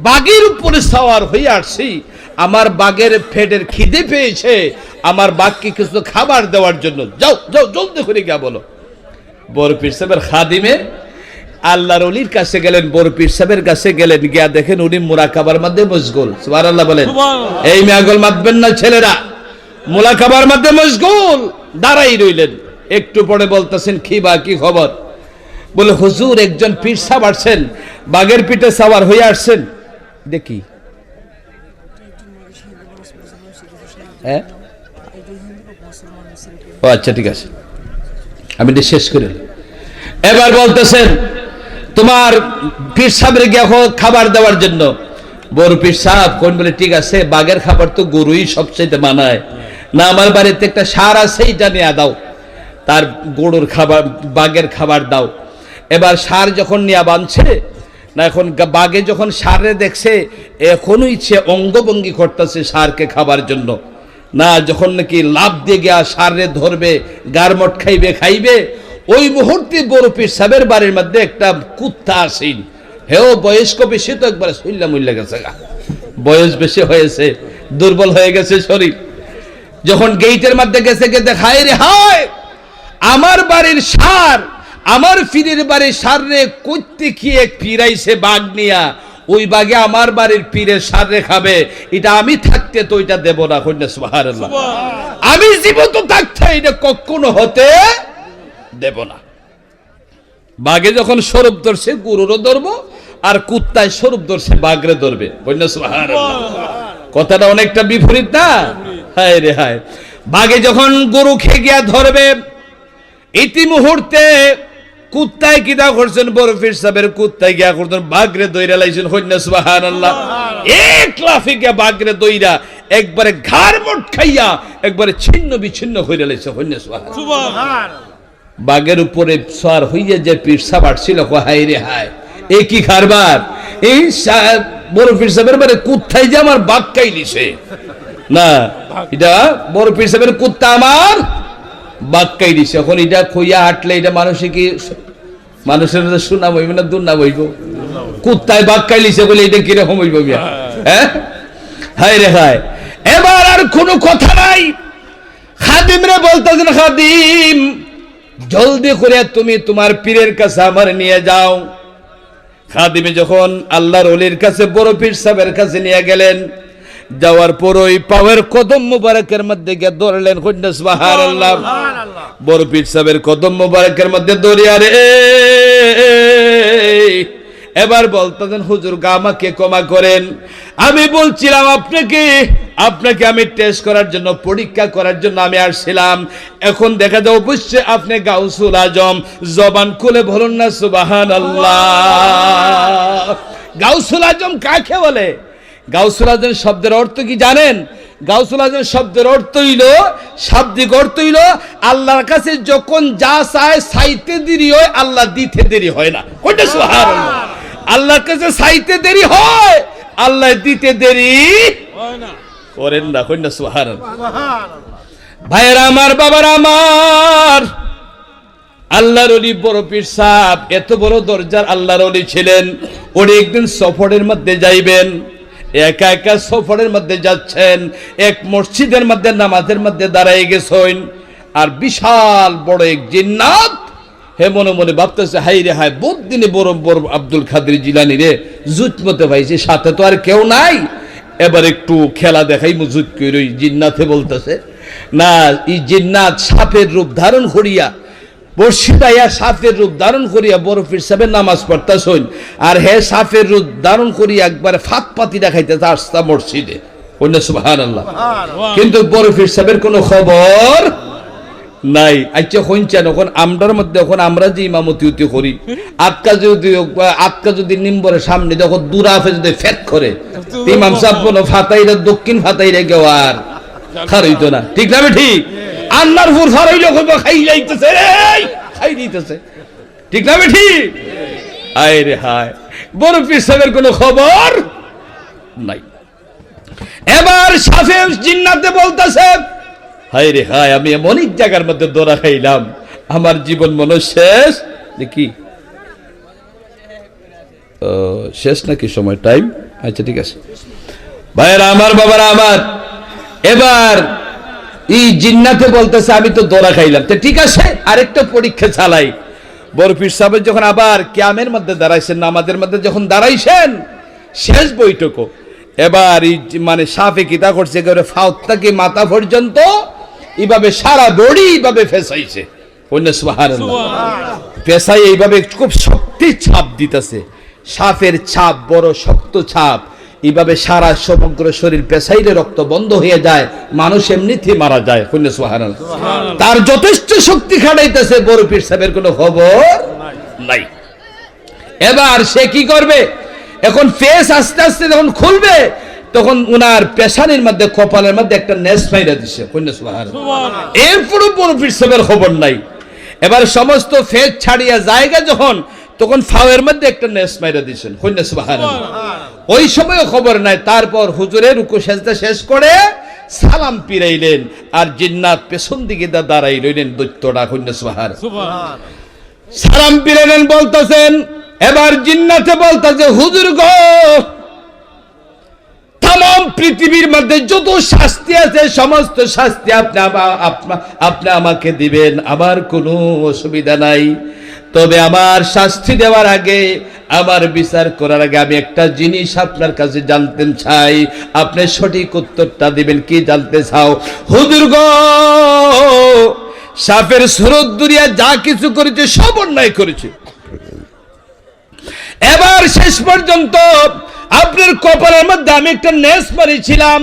বাঘের উপরে সাওয়ার হয়ে আসছি, আমার বাঘের পেটের খিদে পেয়েছে, আমার বাঘকে কিছু খাবার দেওয়ার জন্য। যাও যাও জলদি করে গিয়া বলো। বড় পীর সাহেবের খাদিমে আল্লাহর ওলির কাছে গেলেন, বড় পীর সাহেবের কাছে গেলেন, গিয়া দেখেন উনি মুরাকাবার মধ্যে মশগুল। সুবহানাল্লাহ বলেন। এই মেয়াগল মাতবেন না ছেলেরা, মুরাকাবার মধ্যে মশগুল, দাঁড়াই রইলেন। একটু পরে বলতেছেন, কি বা কি খবর? বলে হুজুর, একজন পীর সাহেব আসছেন, বাঘের পিঠে সাওয়ার হয়ে আসছেন। দেখি, হ্যাঁ, ও আচ্ছা ঠিক আছে, আমি এটা শেষ করে। এবার বলতেছেন, তোমার পীর সাহেবের গিয়া খাবার দেওয়ার জন্য। বড় পীর সাহেব কোন বলে, ঠিক আছে, বাঘের খাবার তো গরুই সবচেয়ে মানায় না, আমার বাড়িতে একটা সার আছে, এটা নিয়ে দাও, তার গরুর খাবার, বাঘের খাবার দাও। এবার সার যখন নিয়ে বাঁধছে না, এখন বাঘে যখন সারে দেখছে, এখনো ইচ্ছে অঙ্গভঙ্গি করতেছে সারকে খাবার জন্য না, যখন নাকি লাভ দিয়ে গিয়া সারে ধরবে, গারমট খাইবে খাইবে, ওই মুহূর্তে বড় পীর সাহেবের বাড়ির মধ্যে একটা কুত্তা আসেন। হেও বয়স্ক বেশি তো, একবার শৈল্লা মুল্লা গেছে, বয়স বেশি হয়েছে, দুর্বল হয়ে গেছে শরীর। যখন গেইটের মধ্যে গেছে, কে দেখায় রে হায়, আমার বাড়ির সার, আমার পীরের বাড়ির সারে করতে কি এক পীরাইছে বাঘ নিয়া, ওই বাঘে আমার বাড়ির পীরের সারে খাবে, এটা আমি থাকতে তো এটা দেব না। সুবহানাল্লাহ। আমি জীবিত থাকতে এটা কখনো হতে দেব না। বাঘে যখন স্বরূপ ধরছে, গরুরও ধরবো, আর কুত্তায় স্বরূপ ধরছে, বাঘরে ধরবে। সুবহানাল্লাহ। কথাটা অনেকটা বিপরীত না? হায় রে হায়। বাঘে যখন গরু খেয়ে গিয়া ধরবে, ইতি মুহূর্তে কুত্তায় কিতা করছেন বড় পীর সাহেবের কুত্তায় গিয়া করছেন বাগরে দইরা লাইছেন হইনা সুবহানাল্লাহ এক লাফে গিয়া বাগরে দইরা একবারে ঘাড় মোট খাইয়া একবারে ছিন্ন বিচ্ছিন্ন হইরা লাইছে হইনা সুবহানাল্লাহ বাগের উপরে সওয়ার হইয়া যে পীর সাহেব আসছিল হায় রে হায় এ কি কারবার এই বড় পীর সাহেবের মানে কুত্তায় যে আমার বাঘ খাইলিছে না এটা বড় পীর সাহেবের কুত্তা আমার বাক্কাই দিছে এখন এটা খইয়া হাঁটলে এটা মানুষে কি মানুষের সুনাম হইবে না দুর্নাম হইব কুত্তায় বাক্কাই লিছে বলে এটা কিরকম হইব হ্যাঁ হায় রে হায় এবার আর কোনো কথা নাই খাদিম রে বলতেছেন খাদিম জলদি করে তুমি তোমার পীরের কাছে আমার নিয়ে যাও খাদিমে যখন আল্লাহর ওলির কাছে বড় পীর সাহেবের কাছে নিয়ে গেলেন যাওয়ার পর ওই পাওয়ার কদম মুবারকের মধ্যে গিয়ে ধরলেন সুবহানাল্লাহ বড় পীর সাহেবের কদম মুবারকের মধ্যে দরিয়া রে এবার বলতেছেন হুজুর আমাকে ক্ষমা করেন আমি বলছিলাম আপনাকে আমি টেস্ট করার জন্য পরীক্ষা করার জন্য আমি আসছিলাম এখন দেখা যায় অবশ্যই আপনি গাউসুল আজম জবান খুলে বলুন না সুবহানাল্লাহ গাউসুল আজম কাকে বলে গাউসুল আজম শব্দের অর্থ কি জানেন গাউসুল আজম শব্দের অর্থ হইল শাব্দিক অর্থ হইল আল্লাহর কাছে যখন যা চায় চাইতে দেরি হয় আল্লাহ দিতে দেরি হয় না কইটা সুবহানাল্লাহ আল্লাহর কাছে চাইতে দেরি হয় আল্লাহ দিতে দেরি হয় না করেন না কইনা সুবহানাল্লাহ ভাইরা আমার বাবারা আমার আল্লাহর ওলি বড় পীর সাহেব এত বড় দরজার আল্লাহর ওলি ছিলেন উনি একদিন সফরের মধ্যে যাইবেন একা একা সফরের মধ্যে যাচ্ছেন এক মসজিদের মধ্যে নামাজের মধ্যে দাঁড়াই গেছেন আর বিশাল বড় এক জিন্নাত হে মনে মনে ভাবতেছে হাই রে হাই বহুত দিনে বড় বড় আব্দুল কাদের জিলানী রে জুত মতে পাইছে সাথে তো আর কেউ নাই এবার একটু খেলা দেখাই মুজুত কইরই জিন্নাতে বলতেছে না এই জিন্নাত সাপের রূপ ধারণ করিয়া বর্ষিতাইয়া সাপের রূপ ধারণ করিয়া বড় পীর সাহেবের নামাজ পড়তেছেন আর হে সাপের রূপ ধারণ করিয়া একবারে ফাঁক পাতি দেখাইতেছে আসতা মসজিদে কইনা সুবহানাল্লাহ কিন্তু বড় পীর সাহেবের কোনো খবর নাই আচ্ছা হইছেন এখন আমরার মধ্যে এখন আমরা যে ইমামতি করি আটকা যদি নিম্বরের সামনে যখন দুরাফে যদি ফেক করে ইমাম সাহেব বলো ফাতাইরা দক্ষিণ ফাতাইরা কেউ আর খারইতো না ঠিক না ঠিক আল্লাহর ফুর ফারাইলো খাই যাইতেছে খাই দিতেছে ঠিক না ঠিক আয় রে হায় বড় পীর সাহেবের কোনো খবর নাই এবার সাফে জিন্নাতে বলতেছে হায় রে হায় আমি এমন এক জায়গার মধ্যে দৌড়া খাইলাম আমার জীবন মনে শেষ দেখি শেষ নাকি সময় টাইম আচ্ছা ঠিক আছে ভাইরা আমার বাবারা আমার এবার এই জিন্নাতে বলতেছে আমি তো দৌড়া খাইলাম তো ঠিক আছে আরেকটা পরীক্ষা চালাই বড় পীর সাহেব যখন আবার কিয়ামের মধ্যে দাঁড়াইছেন নামাজের মধ্যে যখন দাঁড়াইছেন শেষ বৈঠক এবার এই মানে সাফে কিতা করছে একেবারে ফাউত থেকে মাথা পর্যন্ত এইভাবে সারা বডি এইভাবে ফেসাইছে সুবহানাল্লাহ ফেসাই এইভাবে খুব শক্তি ছাপ দিতেছে সাফের ছাপ বড় শক্ত ছাপ এইভাবে সারা সমগ্র শরীর পেশাইলে রক্ত বন্ধ হয়ে যায় মানুষ এমনিতে মারা যায় সুবহানাল্লাহ তার যথেষ্ট শক্তি খাটাইতেছে বড় পীর সাহেবের কোনো খবর নাই এবার সে কি করবে এখন ফেস আস্তে আস্তে যখন খুলবে তখন উনার পেশানির মধ্যে কপালের মধ্যে একটা নেস মাইরা দিছে সুবহানাল্লাহ এরপরও বড় পীর সাহেবের খবর নাই এবার সমস্ত ফেস ছাড়িয়া জায়গা যখন তখন ফাওয়ের মধ্যে একটা নেস মাইরা দিছেন সুবহানাল্লাহ ওই সময়ও খবর নাই তারপর হুজুরের রুকু সেজদা শেষ করে সালাম পিরাইলেন আর জিন্নাত পেছন দিকে দাঁড়াই রইলেন দৈত্যটা সুবহানাল্লাহ সালাম পিরাইলেন বলতেছেন এবার জিন্নাতে বলতেছে হুজুর গো तमाम পৃথিবীর মধ্যে যত শাস্তি আছে সমস্ত শাস্তি আপনি আমাকে দিবেন আমার কোনো অসুবিধা নাই তবে আমার শাস্তি দেওয়ার আগে আমার বিচার করার আগে আমি একটা জিনিস আপনার কাছে জানতে চাই আপনি সঠিক উত্তরটা দিবেন কি জানতে চাও হুজুর গো সাফের সুরত দুরিয়া যা কিছু করেছে সব অন্যায় করেছে এবার শেষ পর্যন্ত আপনার কপালের মধ্যে আমি একটা নেস মারিছিলাম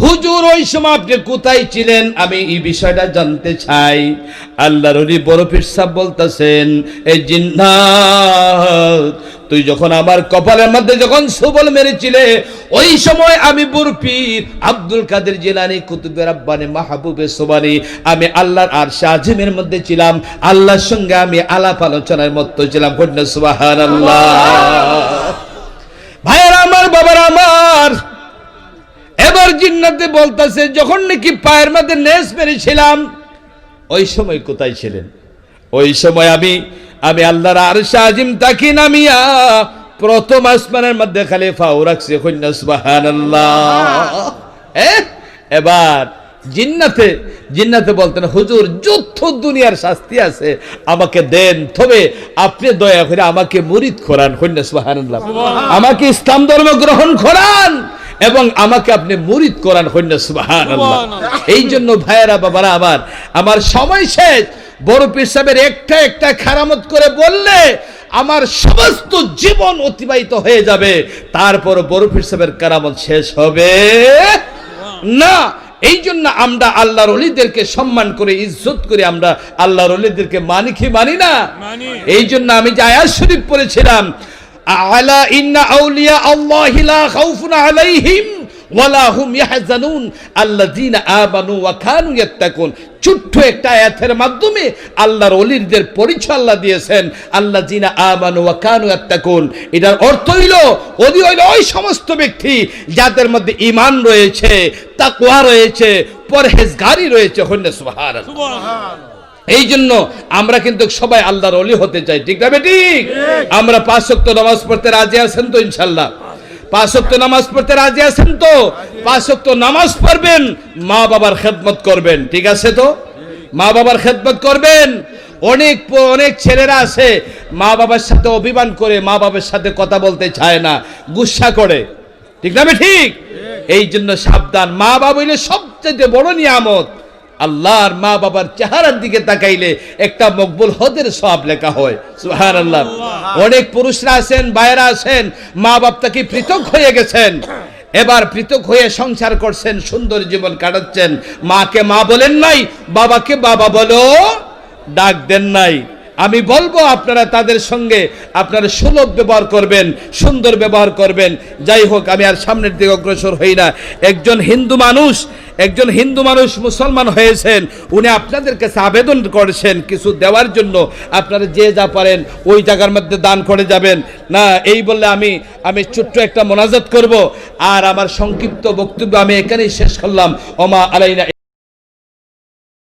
হুজুর ওই সময় আপনি কোথায় ছিলেন, আমি এই বিষয়টা জানতে চাই। আল্লাহর ওলি বড় পীর সাহেব বলতেছেন, এই জিন্নাত তুই যখন আমার কপালের মধ্যে যখন সুবল মেরেছিলে, ওই সময় আমি বড় পীর আব্দুল কাদের জিলানী, কুতুবে রাব্বানী, মাহবুবে সুবানী, আমি আল্লাহর আরশে আজিমের মধ্যে ছিলাম, আল্লাহর সঙ্গে আমি আলাপ আলোচনার মধ্যে ছিলাম। সুবহানাল্লাহ। ভাইয়েরা আমার, বাবারা আমার, এবার জিন্নাতে বলতেছে যখন নাকি পায়ের মধ্যে নেস মেরেছিলাম, ওই সময় কোথায় ছিলেন? ওই সময় আমি আল্লাহর আরশে আজিম তাকি নামিয়া প্রথম আসমানের মধ্যে খালি ফাও রাখছি। সুবহানাল্লাহ। এবার জিন্নাতে বলতেন, হুজুর যত দুনিয়ার শাস্তি আছে আমাকে দেন, তবে আপনি দয়া করে আমাকে মুরিদ করান। সুবহানাল্লাহ। আমাকে ইসলাম ধর্ম গ্রহণ করান এবং আমাকে আপনি মুরিদ করান। সুবহানাল্লাহ। এই জন্য ভাইয়েরা, বাবারা আমার সময় শেষ। বড় পীর সাহেবের একটা খারামত করে বললে আমার সমস্ত জীবন অতিবাহিত হয়ে যাবে, তারপর বড় পীর সাহেবের কারামত শেষ হবে না। এই জন্য আমরা আল্লাহর ওলিদেরকে সম্মান করে, ইজ্জত করে আমরা আল্লাহর ওলিদেরকে মানি কি মানি না? এই জন্য আমি যে আয়াত শরীফ পড়েছিলাম, আলা ইন্না আউলিয়া আল্লাহি লা খাউফুন আলাইহিম ওয়ালা হুম ইয়াহজানুন আল্লাযীনা আমানু ওয়া কানু ইয়াত্তাকুন, ছোট্ট একটা আয়াতের মাধ্যমে আল্লাহর ওলিদের পরিচয় আল্লাহ দিয়েছেন, আল্লাযীনা আমানু ওয়া কানু ইয়াত্তাকুন। এটার অর্থ হইল ওই সমস্ত ব্যক্তি যাদের মধ্যে ঈমান রয়েছে, তাকওয়া রয়েছে, পরহেজগারি রয়েছে। সুবহানাল্লাহ। এই জন্য আমরা কিন্তু সবাই আল্লাহর ওলি হতে চাই, ঠিক না বেঠিক? আমরা 5 ওয়াক্ত নামাজ পড়তে রাজি আছেন তো? ইনশাআল্লাহ 5 ওয়াক্ত নামাজ পড়তে রাজি আছেন তো? 5 ওয়াক্ত নামাজ পড়বেন, মা বাবার খেদমত করবেন, ঠিক আছে তো? মা বাবার খেদমত করবেন। অনেক ছেলেরা আছে মা বাবার সাথে অভিমান করে, মা বাবার সাথে কথা বলতে চায় না, গুসা করে, ঠিক না বেঠিক? এই জন্য সাবধান। মা বাবা হইলে সবচেয়ে বড় নিয়ামত। আল্লাহর মা বাবার চেহারার দিকে তাকাইলে একটা মকবুল হজের সওয়াব লেখা হয়। সুবহানাল্লাহ। অনেক পুরুষরা আছেন, ভাইয়েরা আছেন, মা বাপ থেকে পৃথক হয়ে গেছেন, এবার পৃথক হয়ে সংসার করছেন, সুন্দর জীবন কাটাচ্ছেন, মাকে মা বলেন নাই, বাবাকে বাবা বলো ডাক দেন নাই। আমি বলবো আপনারা তাদের সঙ্গে আপনারা সুলভ ব্যবহার করবেন, সুন্দর ব্যবহার করবেন। যাই হোক, আমি আর সামনের দিকে অগ্রসর হই না। একজন হিন্দু মানুষ মুসলমান হয়েছেন, উনি আপনাদের কাছে আবেদন করেছেন কিছু দেওয়ার জন্য। আপনারা যে যা পারেন ওই জায়গার মধ্যে দান করে যাবেন না। এই বললে আমি ছোট্ট একটা মোনাজাত করব, আর আমার সংক্ষিপ্ত বক্তব্য আমি এখানেই শেষ করলাম। ওমা আলাইনা।